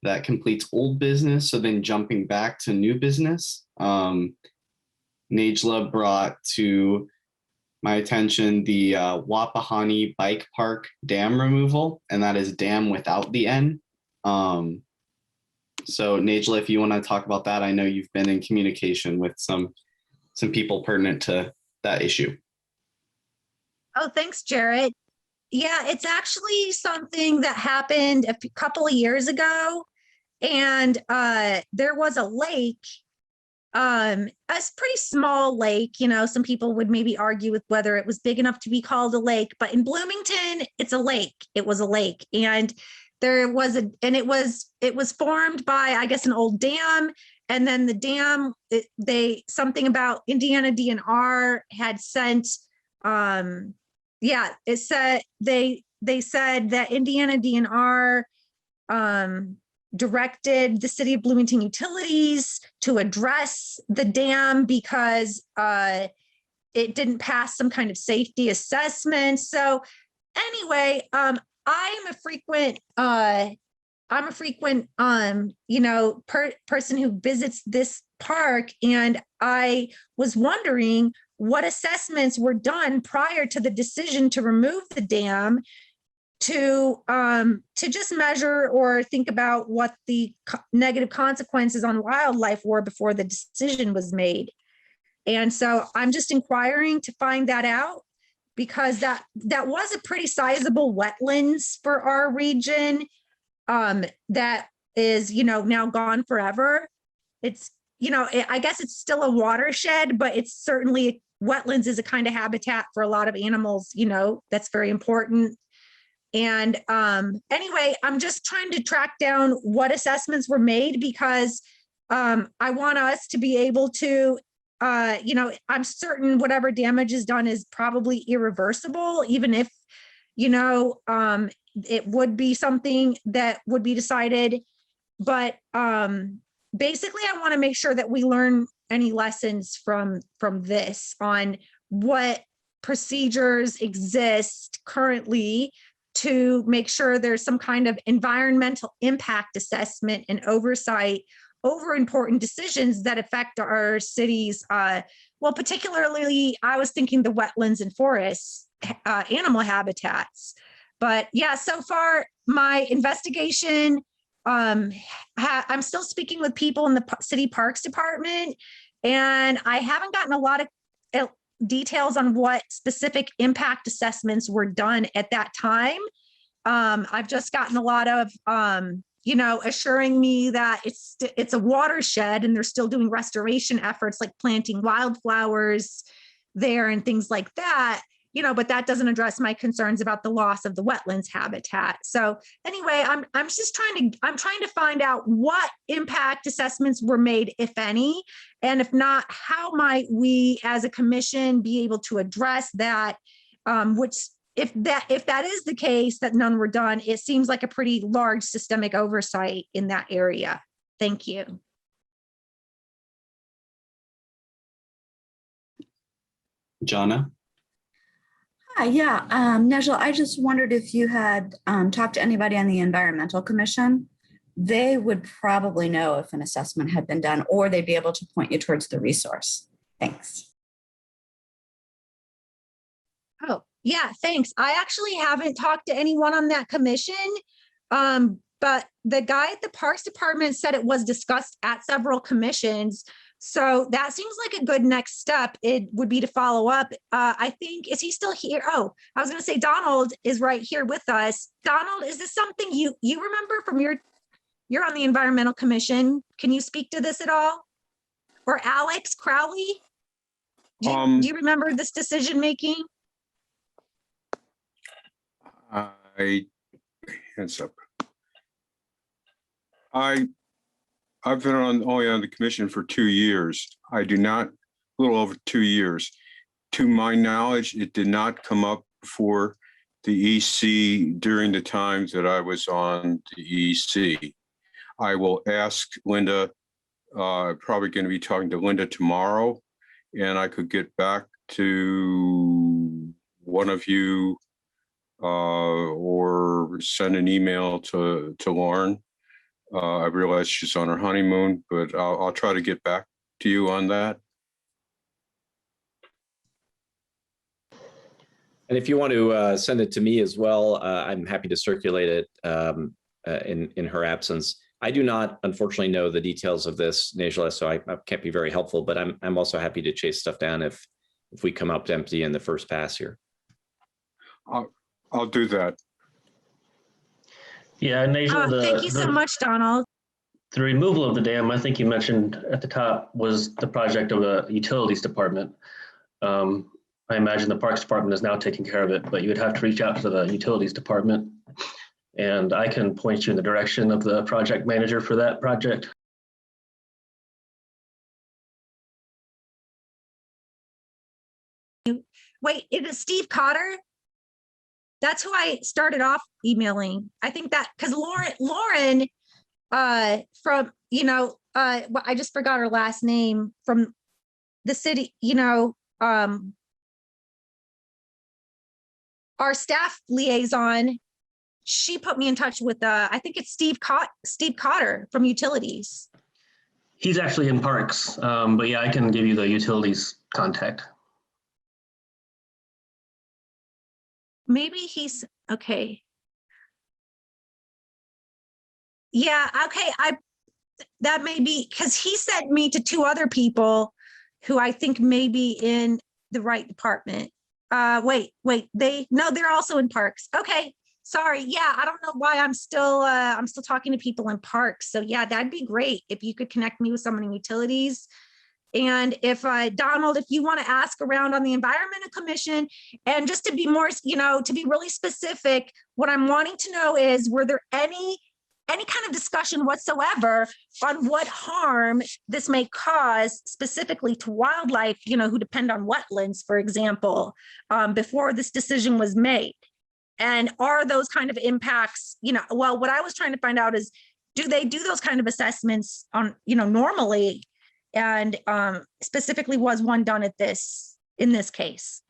that completes old business. So then jumping back to new business, Najla brought to my attention the Wapahani Bike Park dam removal, and that is dam without the N. So Najla, if you want to talk about that, I know you've been in communication with some people pertinent to that issue. Oh, thanks, Jarrett. Yeah, it's actually something that happened a couple of years ago. And there was a lake, a pretty small lake. You know, some people would maybe argue with whether it was big enough to be called a lake, but in Bloomington, it's a lake. It was a lake. And it was formed by, I guess, an old dam. And then the dam, something about Indiana DNR had sent, it said, they said that Indiana DNR directed the city of Bloomington Utilities to address the dam because it didn't pass some kind of safety assessment. So anyway, I'm a frequent person who visits this park, and I was wondering what assessments were done prior to the decision to remove the dam to just measure or think about what the negative consequences on wildlife were before the decision was made. And so I'm just inquiring to find that out, because that was a pretty sizable wetlands for our region that is, now gone forever. It's, I guess it's still a watershed, but it's certainly, wetlands is a kind of habitat for a lot of animals, that's very important. And anyway, I'm just trying to track down what assessments were made, because I want us to be able to, I'm certain whatever damage is done is probably irreversible, even if, it would be something that would be decided. But basically, I want to make sure that we learn any lessons from this on what procedures exist currently to make sure there's some kind of environmental impact assessment and oversight over important decisions that affect our cities. Well, particularly, I was thinking the wetlands and forests, animal habitats. But yeah, so far my investigation I'm still speaking with people in the city parks department, and I haven't gotten a lot of details on what specific impact assessments were done at that time. I've just gotten a lot of, assuring me that it's a watershed and they're still doing restoration efforts like planting wildflowers there and things like that, but that doesn't address my concerns about the loss of the wetlands habitat. So anyway, I'm trying to find out what impact assessments were made, if any, and if not, how might we as a commission be able to address that, which if that is the case, that none were done, it seems like a pretty large systemic oversight in that area. Thank you. Jonna? Hi, yeah, Nejla, I just wondered if you had talked to anybody on the Environmental Commission. They would probably know if an assessment had been done, or they'd be able to point you towards the resource. Thanks. Oh, yeah, thanks. I actually haven't talked to anyone on that commission, but the guy at the Parks Department said it was discussed at several commissions. So that seems like a good next step. It would be to follow up. I think, is he still here? Oh, I was going to say Donald is right here with us. Donald, is this something you remember from you're on the Environmental Commission? Can you speak to this at all? Or Alex Crowley? Do you remember this decision making? Hands up. I've been only on the commission for 2 years. A little over 2 years. To my knowledge, it did not come up before the EC during the times that I was on the EC. I will ask Linda, probably going to be talking to Linda tomorrow, and I could get back to one of you or send an email to Lauren. I realize she's on her honeymoon, but I'll try to get back to you on that. And if you want to send it to me as well, I'm happy to circulate it in her absence. I do not, unfortunately, know the details of this, Nejla, so I can't be very helpful, but I'm also happy to chase stuff down if we come up empty in the first pass here. I'll do that. Yeah, Nejla, thank you so much, Donald. the removal of the dam, I think you mentioned at the top, was the project of the utilities department. I imagine the Parks Department is now taking care of it, but you would have to reach out to the utilities department. And I can point you in the direction of the project manager for that project. Wait, it is Steve Cotter? That's who I started off emailing. I think that because Lauren from, I just forgot her last name, from the city, our staff liaison, she put me in touch with, I think it's Steve Cotter from utilities. He's actually in Parks, but yeah, I can give you the utilities contact. Maybe he's okay. Yeah, okay. That may be because he sent me to 2 other people who I think may be in the right department. Wait, they're also in Parks. Okay, sorry. Yeah, I don't know why I'm still talking to people in Parks. So yeah, that'd be great if you could connect me with someone in utilities. And if Donald, if you want to ask around on the Environmental Commission, and just to be more, to be really specific, what I'm wanting to know is, were there any kind of discussion whatsoever on what harm this may cause specifically to wildlife, who depend on wetlands, for example, before this decision was made? And are those kind of impacts, well, what I was trying to find out is, do they do those kind of assessments on, normally? And specifically, was one done in this case?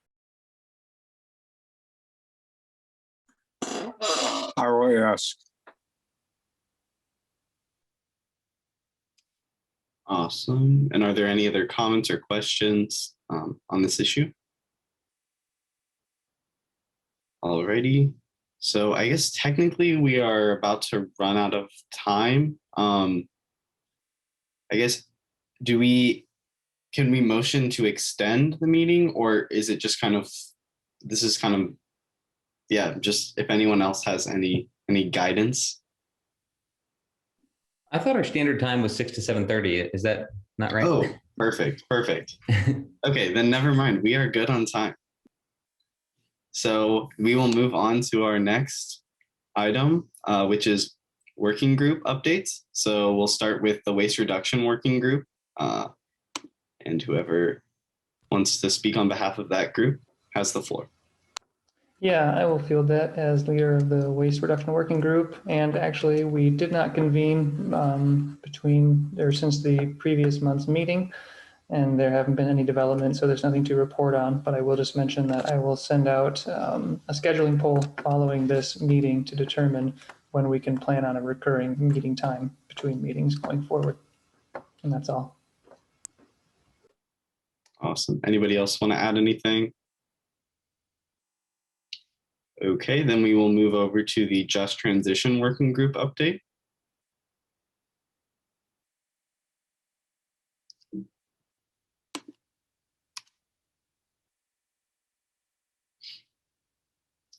I will ask. Awesome. And are there any other comments or questions on this issue? Alrighty. So I guess technically we are about to run out of time. I guess, can we motion to extend the meeting, or is it just kind of, yeah, just if anyone else has any guidance? I thought our standard time was 6 to 7:30. Is that not right? Oh, perfect. Okay, then never mind. We are good on time. So we will move on to our next item, which is working group updates. So we'll start with the waste reduction working group, and whoever wants to speak on behalf of that group has the floor. Yeah, I will field that as leader of the waste reduction working group. And actually, we did not convene since the previous month's meeting, and there haven't been any development, so there's nothing to report on. But I will just mention that I will send out a scheduling poll following this meeting to determine when we can plan on a recurring meeting time between meetings going forward. And that's all. Awesome. Anybody else want to add anything? Okay, then we will move over to the Just Transition Working Group update.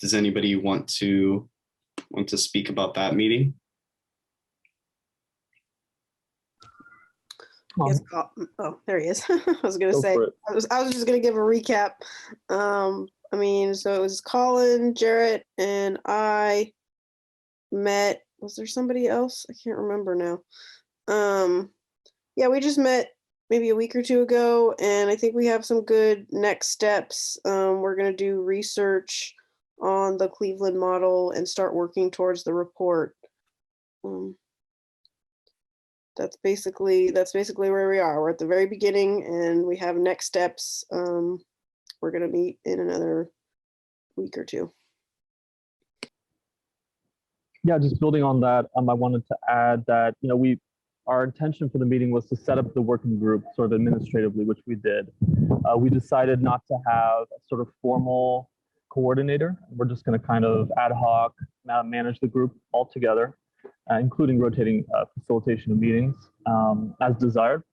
Does anybody want to speak about that meeting? Yes. Oh, there he is. I was gonna say, I was just gonna give a recap. I mean, so it was Colin, Jarrett, and I met. Was there somebody else? I can't remember now. Yeah, we just met maybe a week or two ago, and I think we have some good next steps. We're gonna do research on the Cleveland model and start working towards the report. That's basically where we are. We're at the very beginning, and we have next steps. We're going to meet in another week or two. Yeah, just building on that, I wanted to add that, our intention for the meeting was to set up the working group sort of administratively, which we did. We decided not to have a sort of formal coordinator. We're just going to kind of ad hoc manage the group all together, including rotating facilitation of meetings as desired.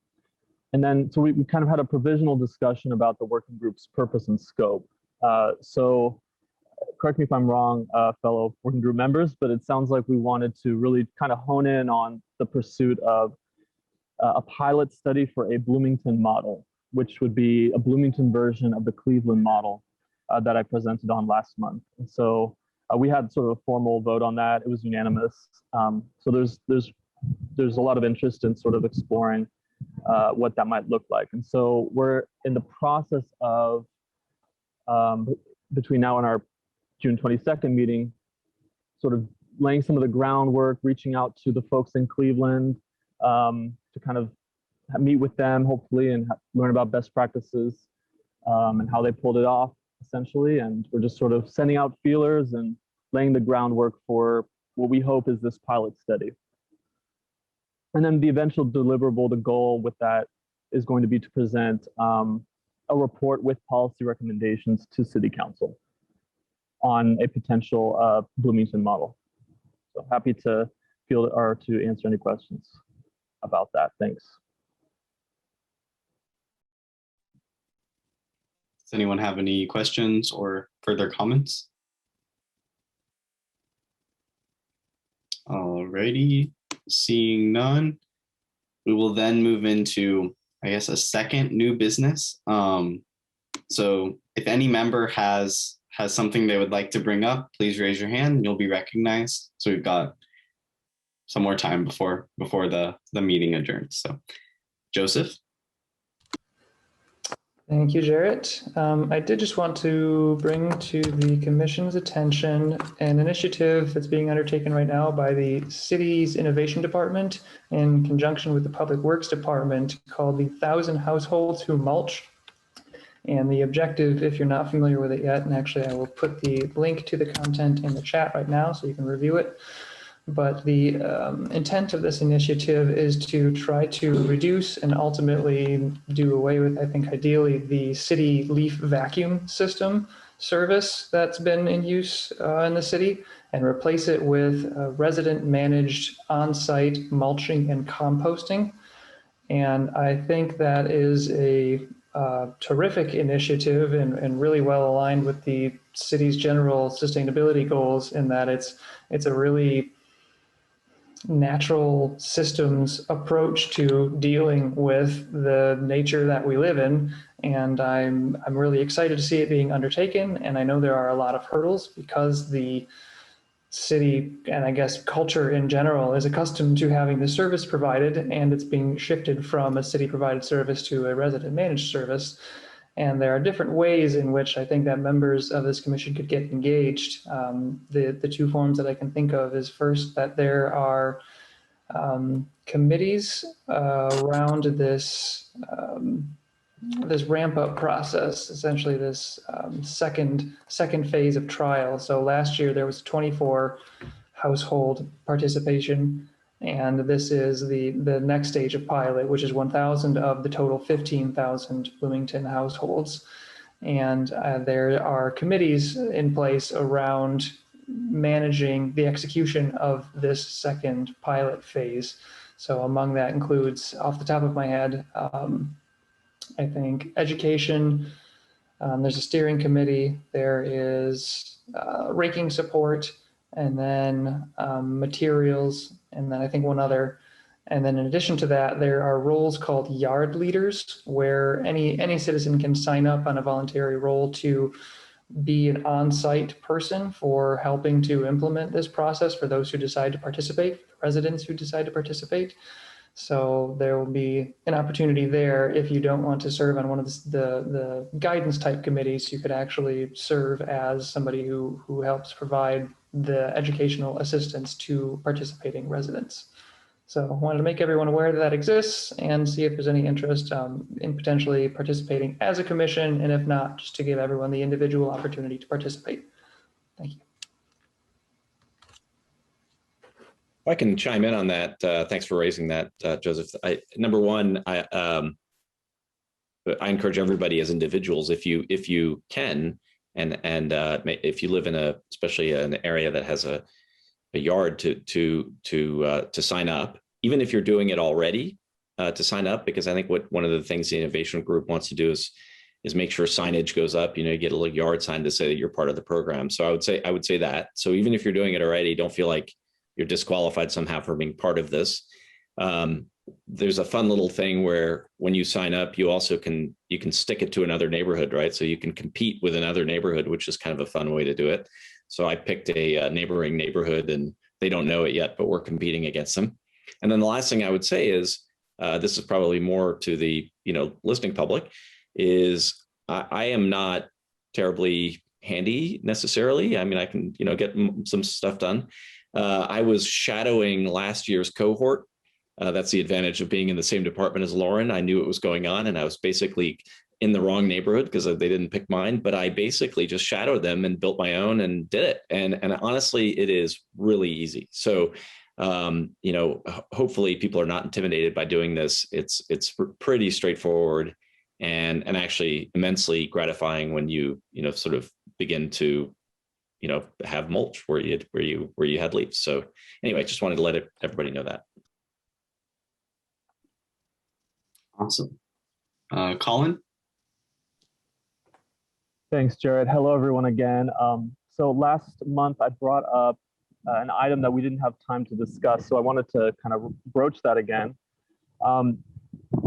And then, so we kind of had a provisional discussion about the working group's purpose and scope. So correct me if I'm wrong, fellow working group members, but it sounds like we wanted to really kind of hone in on the pursuit of a pilot study for a Bloomington model, which would be a Bloomington version of the Cleveland model that I presented on last month. And so we had sort of a formal vote on that. It was unanimous. So there's a lot of interest in sort of exploring what that might look like. And so we're in the process of, between now and our June 22nd meeting, sort of laying some of the groundwork, reaching out to the folks in Cleveland to kind of meet with them, hopefully, and learn about best practices and how they pulled it off, essentially. And we're just sort of sending out feelers and laying the groundwork for what we hope is this pilot study. And then the eventual deliverable, the goal with that is going to be to present a report with policy recommendations to City Council on a potential Bloomington model. So happy to field or to answer any questions about that. Thanks. Does anyone have any questions or further comments? Alrighty, seeing none, we will then move into, I guess, a second new business. So if any member has something they would like to bring up, please raise your hand and you'll be recognized. So we've got some more time before the meeting adjourns. So Joseph. Thank you, Jarrett. I did just want to bring to the commission's attention an initiative that's being undertaken right now by the city's innovation department in conjunction with the public works department called the 1,000 Households Who Mulch. And the objective, if you're not familiar with it yet, and actually I will put the link to the content in the chat right now so you can review it. But the intent of this initiative is to try to reduce and ultimately do away with, I think, ideally, the city leaf vacuum system service that's been in use in the city. and replace it with resident managed on-site mulching and composting. And I think that is a terrific initiative and really well aligned with the city's general sustainability goals, in that it's a really natural systems approach to dealing with the nature that we live in. And I'm really excited to see it being undertaken. And I know there are a lot of hurdles because the city, and I guess culture in general, is accustomed to having the service provided, and it's being shifted from a city provided service to a resident managed service. And there are different ways in which I think that members of this commission could get engaged. The two forms that I can think of is, first, that there are committees around this this ramp up process, essentially this second phase of trial. So last year there was 24 household participation, and this is the next stage of pilot, which is 1,000 of the total 15,000 Bloomington households. And there are committees in place around managing the execution of this second pilot phase. So among that includes, off the top of my head, I think education, there's a steering committee, there is raking support, and then materials, and then I think one other. And then in addition to that, there are roles called yard leaders, where any citizen can sign up on a voluntary role to be an on-site person for helping to implement this process for those who decide to participate, residents who decide to participate. So there will be an opportunity there. If you don't want to serve on one of the guidance type committees, you could actually serve as somebody who helps provide the educational assistance to participating residents. So I wanted to make everyone aware that that exists and see if there's any interest in potentially participating as a commission, and if not, just to give everyone the individual opportunity to participate. Thank you. I can chime in on that. Thanks for raising that, Joseph. Number one, I encourage everybody as individuals, if you can, and if you live in especially an area that has a yard, to sign up, even if you're doing it already, to sign up, because I think one of the things the innovation group wants to do is make sure signage goes up. You get a little yard sign to say that you're part of the program. So I would say that. So even if you're doing it already, don't feel like you're disqualified somehow for being part of this. There's a fun little thing where when you sign up, you can stick it to another neighborhood, right? So you can compete with another neighborhood, which is kind of a fun way to do it. So I picked a neighboring neighborhood, and they don't know it yet, but we're competing against them. And then the last thing I would say is, this is probably more to the listening public, is I am not terribly handy necessarily. I mean, I can get some stuff done. I was shadowing last year's cohort. That's the advantage of being in the same department as Lauren. I knew what was going on, and I was basically in the wrong neighborhood because they didn't pick mine, but I basically just shadowed them and built my own and did it. And honestly, it is really easy. So, hopefully people are not intimidated by doing this. It's pretty straightforward and actually immensely gratifying when you sort of begin to have mulch where you had leaves. So anyway, just wanted to let everybody know that. Awesome. Colin? Thanks, Jared. Hello, everyone again. So last month I brought up an item that we didn't have time to discuss, so I wanted to kind of broach that again.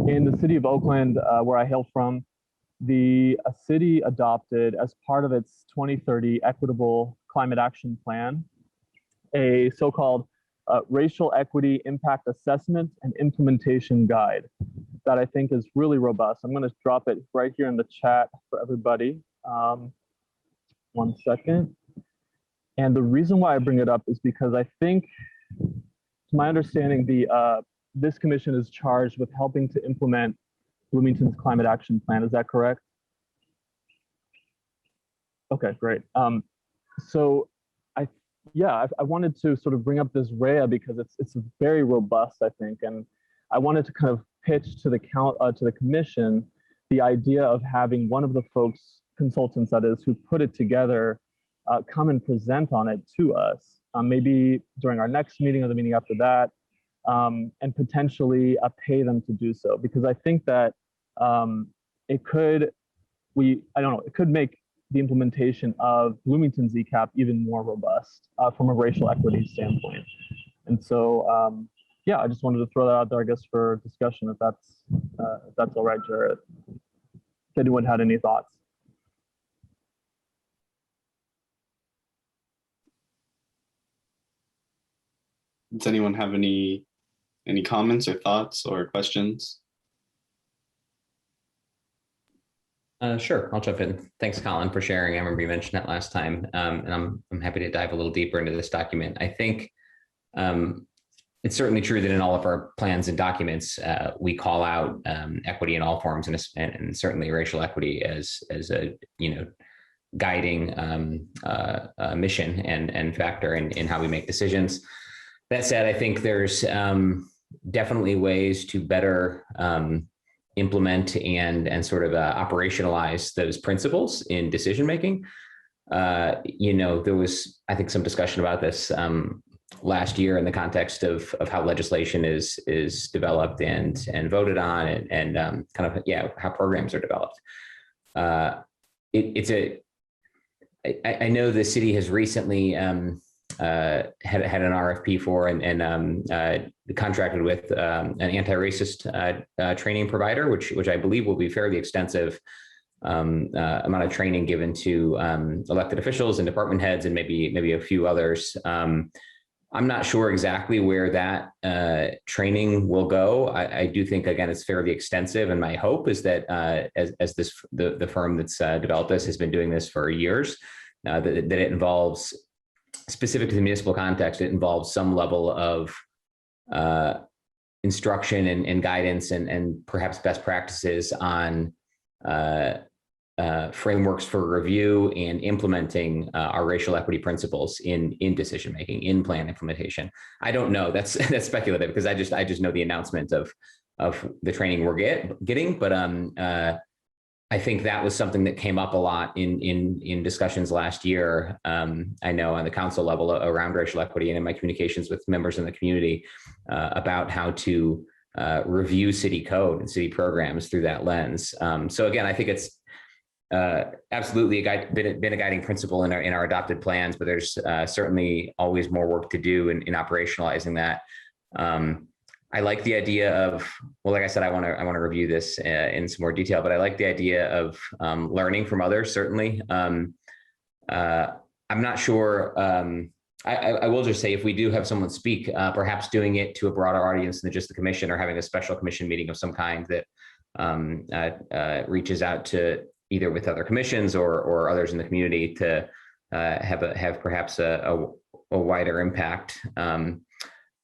In the city of Oakland, where I hail from, the city adopted, as part of its 2030 Equitable Climate Action Plan, a so-called Racial Equity Impact Assessment and Implementation Guide that I think is really robust. I'm going to drop it right here in the chat for everybody. 1 second. And the reason why I bring it up is because I think, to my understanding, this commission is charged with helping to implement Bloomington's climate action plan. Is that correct? Okay, great. So I wanted to sort of bring up this REA because it's very robust, I think, and I wanted to kind of pitch to the commission the idea of having one of the consultants that is, who put it together, come and present on it to us, maybe during our next meeting or the meeting after that, and potentially pay them to do so. Because I think that it could, I don't know, it could make the implementation of Bloomington ZCAP even more robust from a racial equity standpoint. And so, yeah, I just wanted to throw that out there, I guess, for discussion, if that's all right, Jared. If anyone had any thoughts. Does anyone have any comments or thoughts or questions? Sure, I'll jump in. Thanks, Colin, for sharing. I remember you mentioned that last time, and I'm happy to dive a little deeper into this document. I think it's certainly true that in all of our plans and documents, we call out equity in all forms, and certainly racial equity as a guiding mission and factor in how we make decisions. That said, I think there's definitely ways to better implement and sort of operationalize those principles in decision making. There was, I think, some discussion about this last year in the context of how legislation is developed and voted on, and kind of how programs are developed. I know the city has recently had an RFP for and contracted with an anti-racist training provider, which I believe will be fairly extensive amount of training given to elected officials and department heads and maybe a few others. I'm not sure exactly where that training will go. I do think, again, it's fairly extensive, and my hope is that as the firm that's developed this has been doing this for years, that it involves, specific to the municipal context, it involves some level of instruction and guidance and perhaps best practices on frameworks for review and implementing our racial equity principles in decision making, in plan implementation. I don't know. That's speculative, because I just know the announcement of the training we're getting, but I think that was something that came up a lot in discussions last year. I know on the council level around racial equity, and in my communications with members in the community about how to review city code and city programs through that lens. So again, I think it's absolutely been a guiding principle in our adopted plans, but there's certainly always more work to do in operationalizing that. I like the idea of, well, like I said, I want to review this in some more detail, but I like the idea of learning from others. Certainly, I'm not sure. I will just say, if we do have someone speak, perhaps doing it to a broader audience than just the commission, or having a special commission meeting of some kind that reaches out to either with other commissions or others in the community to have perhaps a wider impact.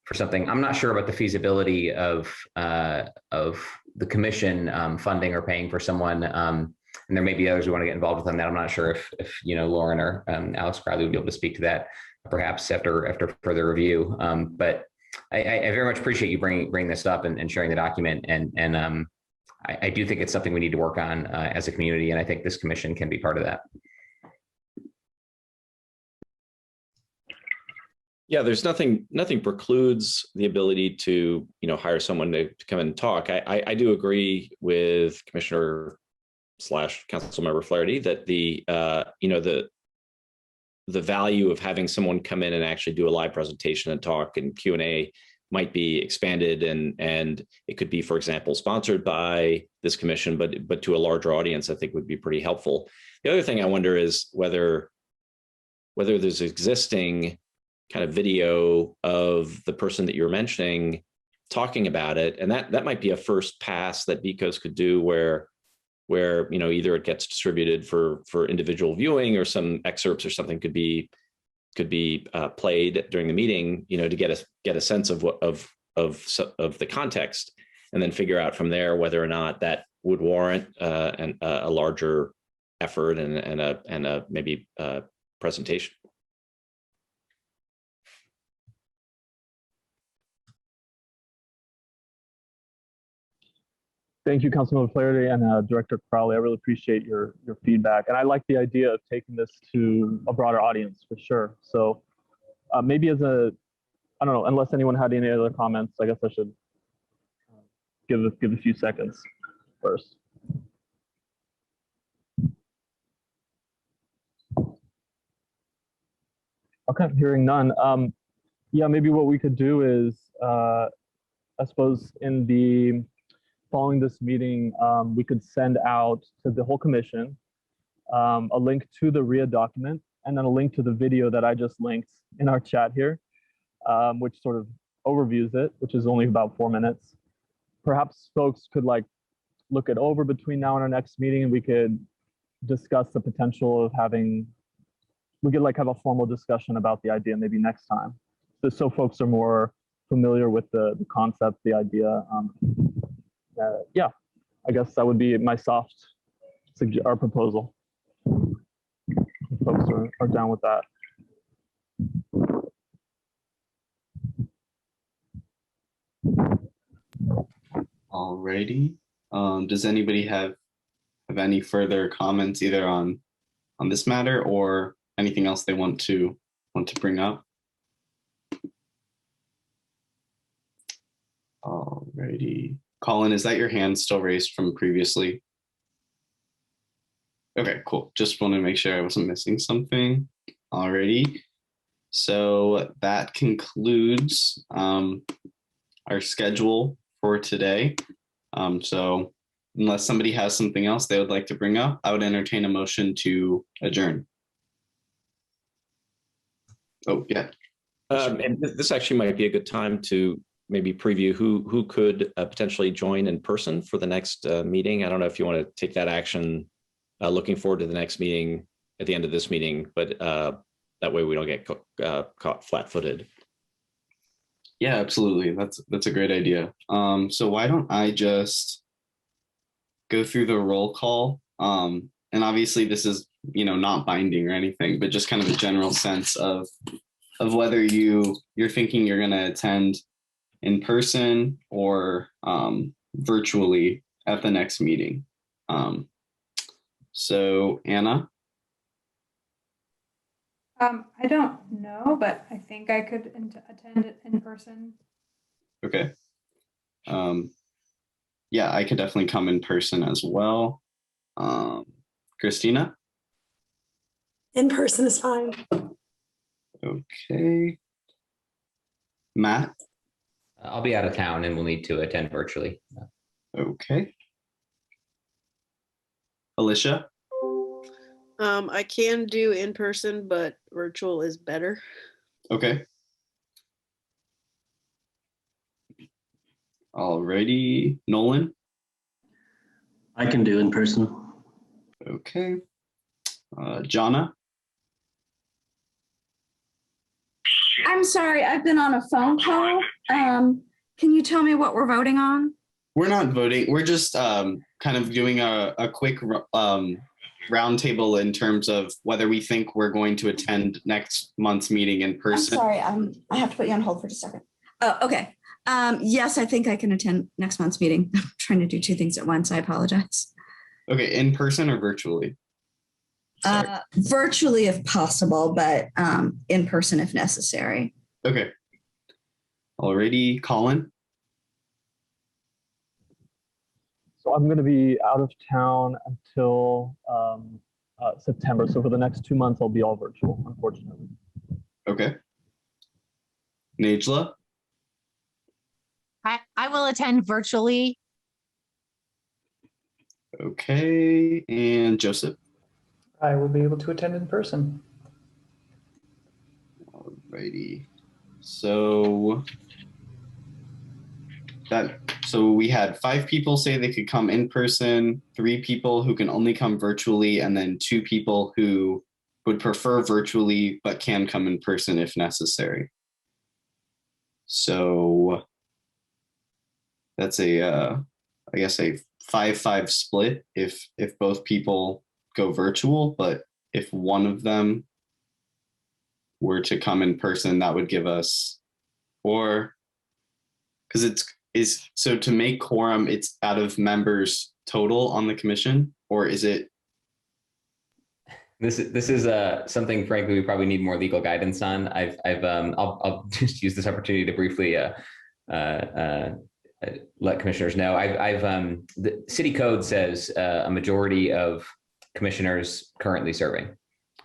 For something, I'm not sure about the feasibility of the commission funding or paying for someone, and there may be others who want to get involved with that. I'm not sure if Lauren or Alex Crowley would be able to speak to that, perhaps after further review. But I very much appreciate you bringing this up and sharing the document, and I do think it's something we need to work on as a community, and I think this commission can be part of that. Yeah, there's nothing precludes the ability to, hire someone to come and talk. I do agree with Commissioner / Council Member Flaherty that the value of having someone come in and actually do a live presentation and talk and Q&A might be expanded, and it could be, for example, sponsored by this commission, but to a larger audience, I think would be pretty helpful. The other thing I wonder is whether there's existing kind of video of the person that you're mentioning talking about it, and that might be a first pass that BCOS could do, where either it gets distributed for individual viewing, or some excerpts or something could be played during the meeting, to get a sense of the context, and then figure out from there whether or not that would warrant a larger effort and a maybe presentation. Thank you, Councilmember Flaherty and Director Crowley. I really appreciate your feedback. And I like the idea of taking this to a broader audience for sure. So maybe as a, I don't know, unless anyone had any other comments, I guess I should give a few seconds first. Okay, hearing none. Yeah, maybe what we could do is, I suppose in the following this meeting, we could send out to the whole commission a link to the RIA document and then a link to the video that I just linked in our chat here, which sort of overviews it, which is only about 4 minutes. Perhaps folks could like look it over between now and our next meeting, and we could discuss the potential of having, we could like have a formal discussion about the idea maybe next time. So folks are more familiar with the concept, the idea. Yeah, I guess that would be my soft our proposal. Folks are down with that. Alrighty. Does anybody have any further comments either on this matter or anything else they want to bring up? Alrighty. Colin, is that your hand still raised from previously? Okay, cool. Just want to make sure I wasn't missing something. Alrighty. So that concludes our schedule for today. So unless somebody has something else they would like to bring up, I would entertain a motion to adjourn. Oh, yeah. And this actually might be a good time to maybe preview who could potentially join in person for the next meeting. I don't know if you want to take that action, looking forward to the next meeting at the end of this meeting, but that way we don't get caught flat-footed. Yeah, absolutely. That's a great idea. So why don't I just go through the roll call? And obviously this is, not binding or anything, but just kind of a general sense of whether you're thinking you're going to attend in person or virtually at the next meeting. So Anna? I don't know, but I think I could attend it in person. Okay. Yeah, I could definitely come in person as well. Christina? In person is fine. Okay. Matt? I'll be out of town and we'll need to attend virtually. Okay. Alicia? I can do in person, but virtual is better. Okay. Alrighty. Nolan? I can do in person. Okay. Jonna? I'm sorry, I've been on a phone call. Can you tell me what we're voting on? We're not voting. We're just kind of doing a quick roundtable in terms of whether we think we're going to attend next month's meeting in person. I'm sorry, I have to put you on hold for just a second. Oh, okay. Yes, I think I can attend next month's meeting. I'm trying to do two things at once. I apologize. Okay, in person or virtually? Virtually if possible, but in person if necessary. Okay. Alrighty, Colin? So I'm going to be out of town until September. So for the next 2 months, I'll be all virtual, unfortunately. Okay. Najla? I will attend virtually. Okay, and Joseph? I will be able to attend in person. Alrighty. So we had 5 people say they could come in person, 3 people who can only come virtually, and then 2 people who would prefer virtually but can come in person if necessary. So that's I guess a 5-5 split if both people go virtual, but if one of them were to come in person, that would give us, or because so to make quorum, it's out of members total on the commission, or is it? This is something, frankly, we probably need more legal guidance on. I'll just use this opportunity to briefly let commissioners know. The city code says a majority of commissioners currently serving.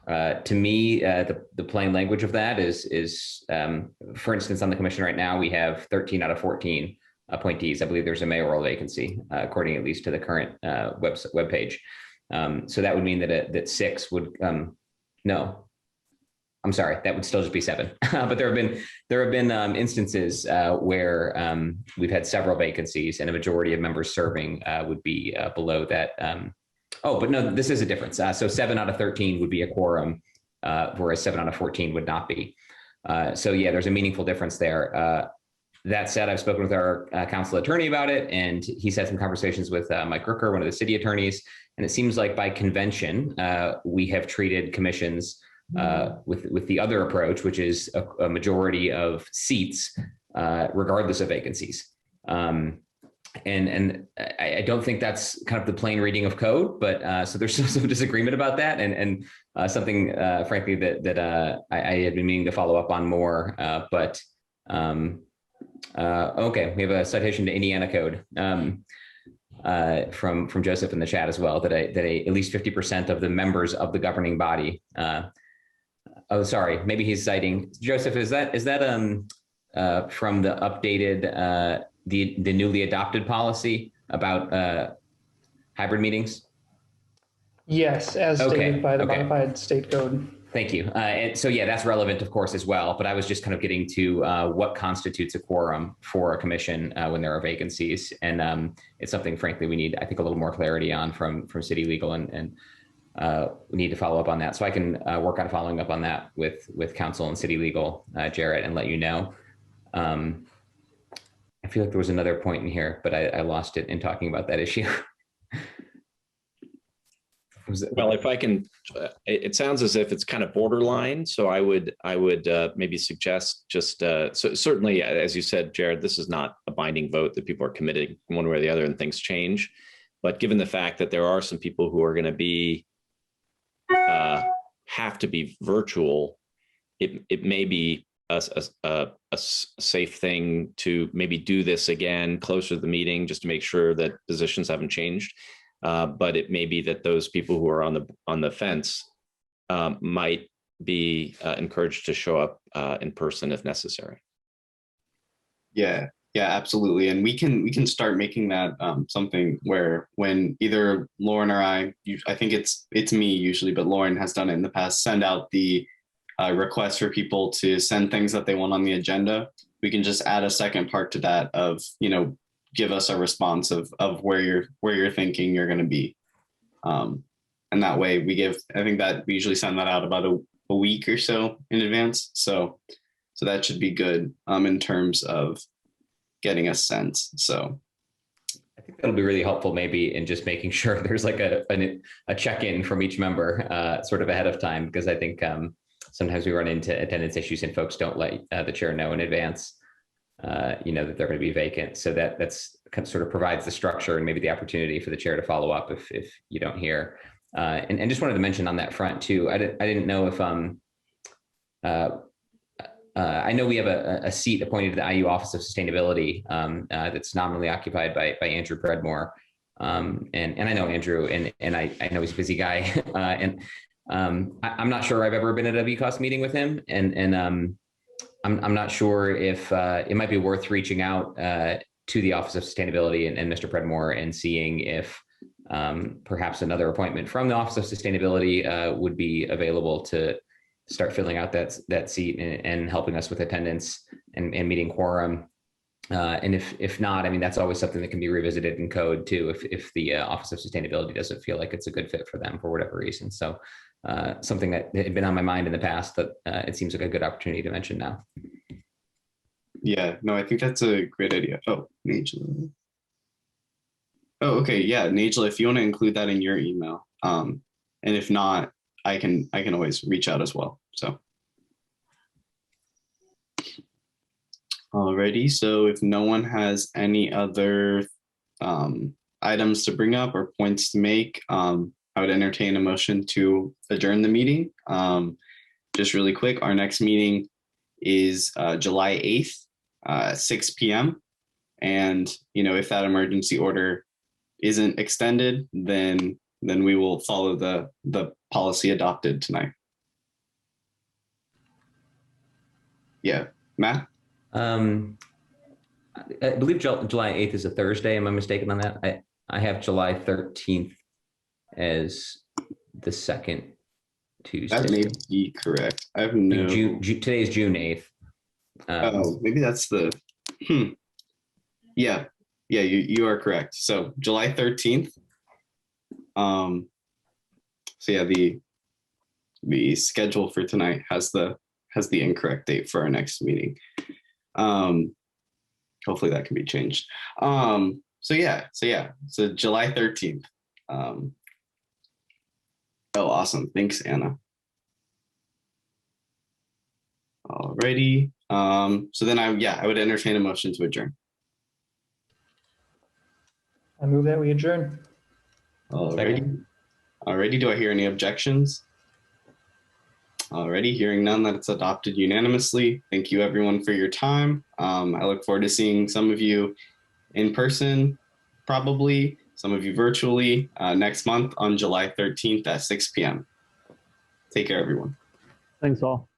To me, the plain language of that is for instance, on the commission right now, we have 13 out of 14 appointees. I believe there's a mayoral vacancy, according at least to the current web page. So that would mean that 6 would, no, I'm sorry, that would still just be 7. But there have been instances where we've had several vacancies and a majority of members serving would be below that. Oh, but no, this is a difference. So 7 out of 13 would be a quorum, whereas 7 out of 14 would not be. So yeah, there's a meaningful difference there. That said, I've spoken with our council attorney about it, and he's had some conversations with Mike Rooker, one of the city attorneys, and it seems like by convention, we have treated commissions with the other approach, which is a majority of seats, regardless of vacancies. And I don't think that's kind of the plain reading of code, but so there's some disagreement about that, and something, frankly, that I had been meaning to follow up on more, but okay, we have a citation to Indiana code from Joseph in the chat as well, that at least 50% of the members of the governing body. Oh, sorry, maybe he's citing Joseph. Is that from the updated the newly adopted policy about hybrid meetings? Yes, as stated by the modified state code. Thank you. And so, yeah, that's relevant, of course, as well. But I was just kind of getting to what constitutes a quorum for a commission when there are vacancies. And it's something, frankly, we need, I think, a little more clarity on from city legal, and we need to follow up on that. So I can work on following up on that with council and city legal, Jarrett, and let you know. I feel like there was another point in here, but I lost it in talking about that issue. Well, if I can, it sounds as if it's kind of borderline. So I would maybe suggest just, so certainly, as you said, Jared, this is not a binding vote that people are committing one way or the other and things change. But given the fact that there are some people who are going to be, have to be virtual, it may be a safe thing to maybe do this again closer to the meeting, just to make sure that positions haven't changed. But it may be that those people who are on the fence might be encouraged to show up in person if necessary. Yeah, absolutely. And we can start making that something where when either Lauren or I think it's me usually, but Lauren has done it in the past, send out the request for people to send things that they want on the agenda. We can just add a second part to that of, give us a response of where you're thinking you're going to be. And that way I think that we usually send that out about a week or so in advance. So that should be good in terms of getting a sense. So I think that'll be really helpful maybe in just making sure there's like a check-in from each member sort of ahead of time, because I think sometimes we run into attendance issues and folks don't let the chair know in advance that they're going to be vacant. So that's kind of sort of provides the structure and maybe the opportunity for the chair to follow up if you don't hear. And just wanted to mention on that front too, I didn't know if I know we have a seat appointed to the IU Office of Sustainability that's nominally occupied by Andrew Predmore. And I know Andrew, and I know he's a busy guy. And I'm not sure I've ever been at a VCOS meeting with him. And I'm not sure if it might be worth reaching out to the Office of Sustainability and Mr. Predmore and seeing if perhaps another appointment from the Office of Sustainability would be available to start filling out that seat and helping us with attendance and meeting quorum. And if not, I mean, that's always something that can be revisited in code too, if the Office of Sustainability doesn't feel like it's a good fit for them for whatever reason. So something that had been on my mind in the past, that it seems like a good opportunity to mention now. Yeah, no, I think that's a great idea. Oh, Najla. Oh, okay. Yeah, Najla, if you want to include that in your email. And if not, I can always reach out as well. So. Alrighty, so if no one has any other items to bring up or points to make, I would entertain a motion to adjourn the meeting. Just really quick, our next meeting is July 8th, 6 p.m. And, if that emergency order isn't extended, then we will follow the policy adopted tonight. Yeah, Matt? I believe July 8th is a Thursday. Am I mistaken on that? I have July 13th as the second Tuesday. That may be correct. I have no. Today is June 8th. Maybe that's the. Yeah, you are correct. So July 13th. So yeah, the schedule for tonight has the incorrect date for our next meeting. Hopefully that can be changed. So July 13th. Awesome. Thanks, Anna. Alrighty. So then I would entertain a motion to adjourn. I move that we adjourn. Alrighty. Do I hear any objections? Alrighty, hearing none, that's adopted unanimously. Thank you everyone for your time. I look forward to seeing some of you in person, probably some of you virtually next month on July 13th at 6 p.m. Take care, everyone. Thanks all.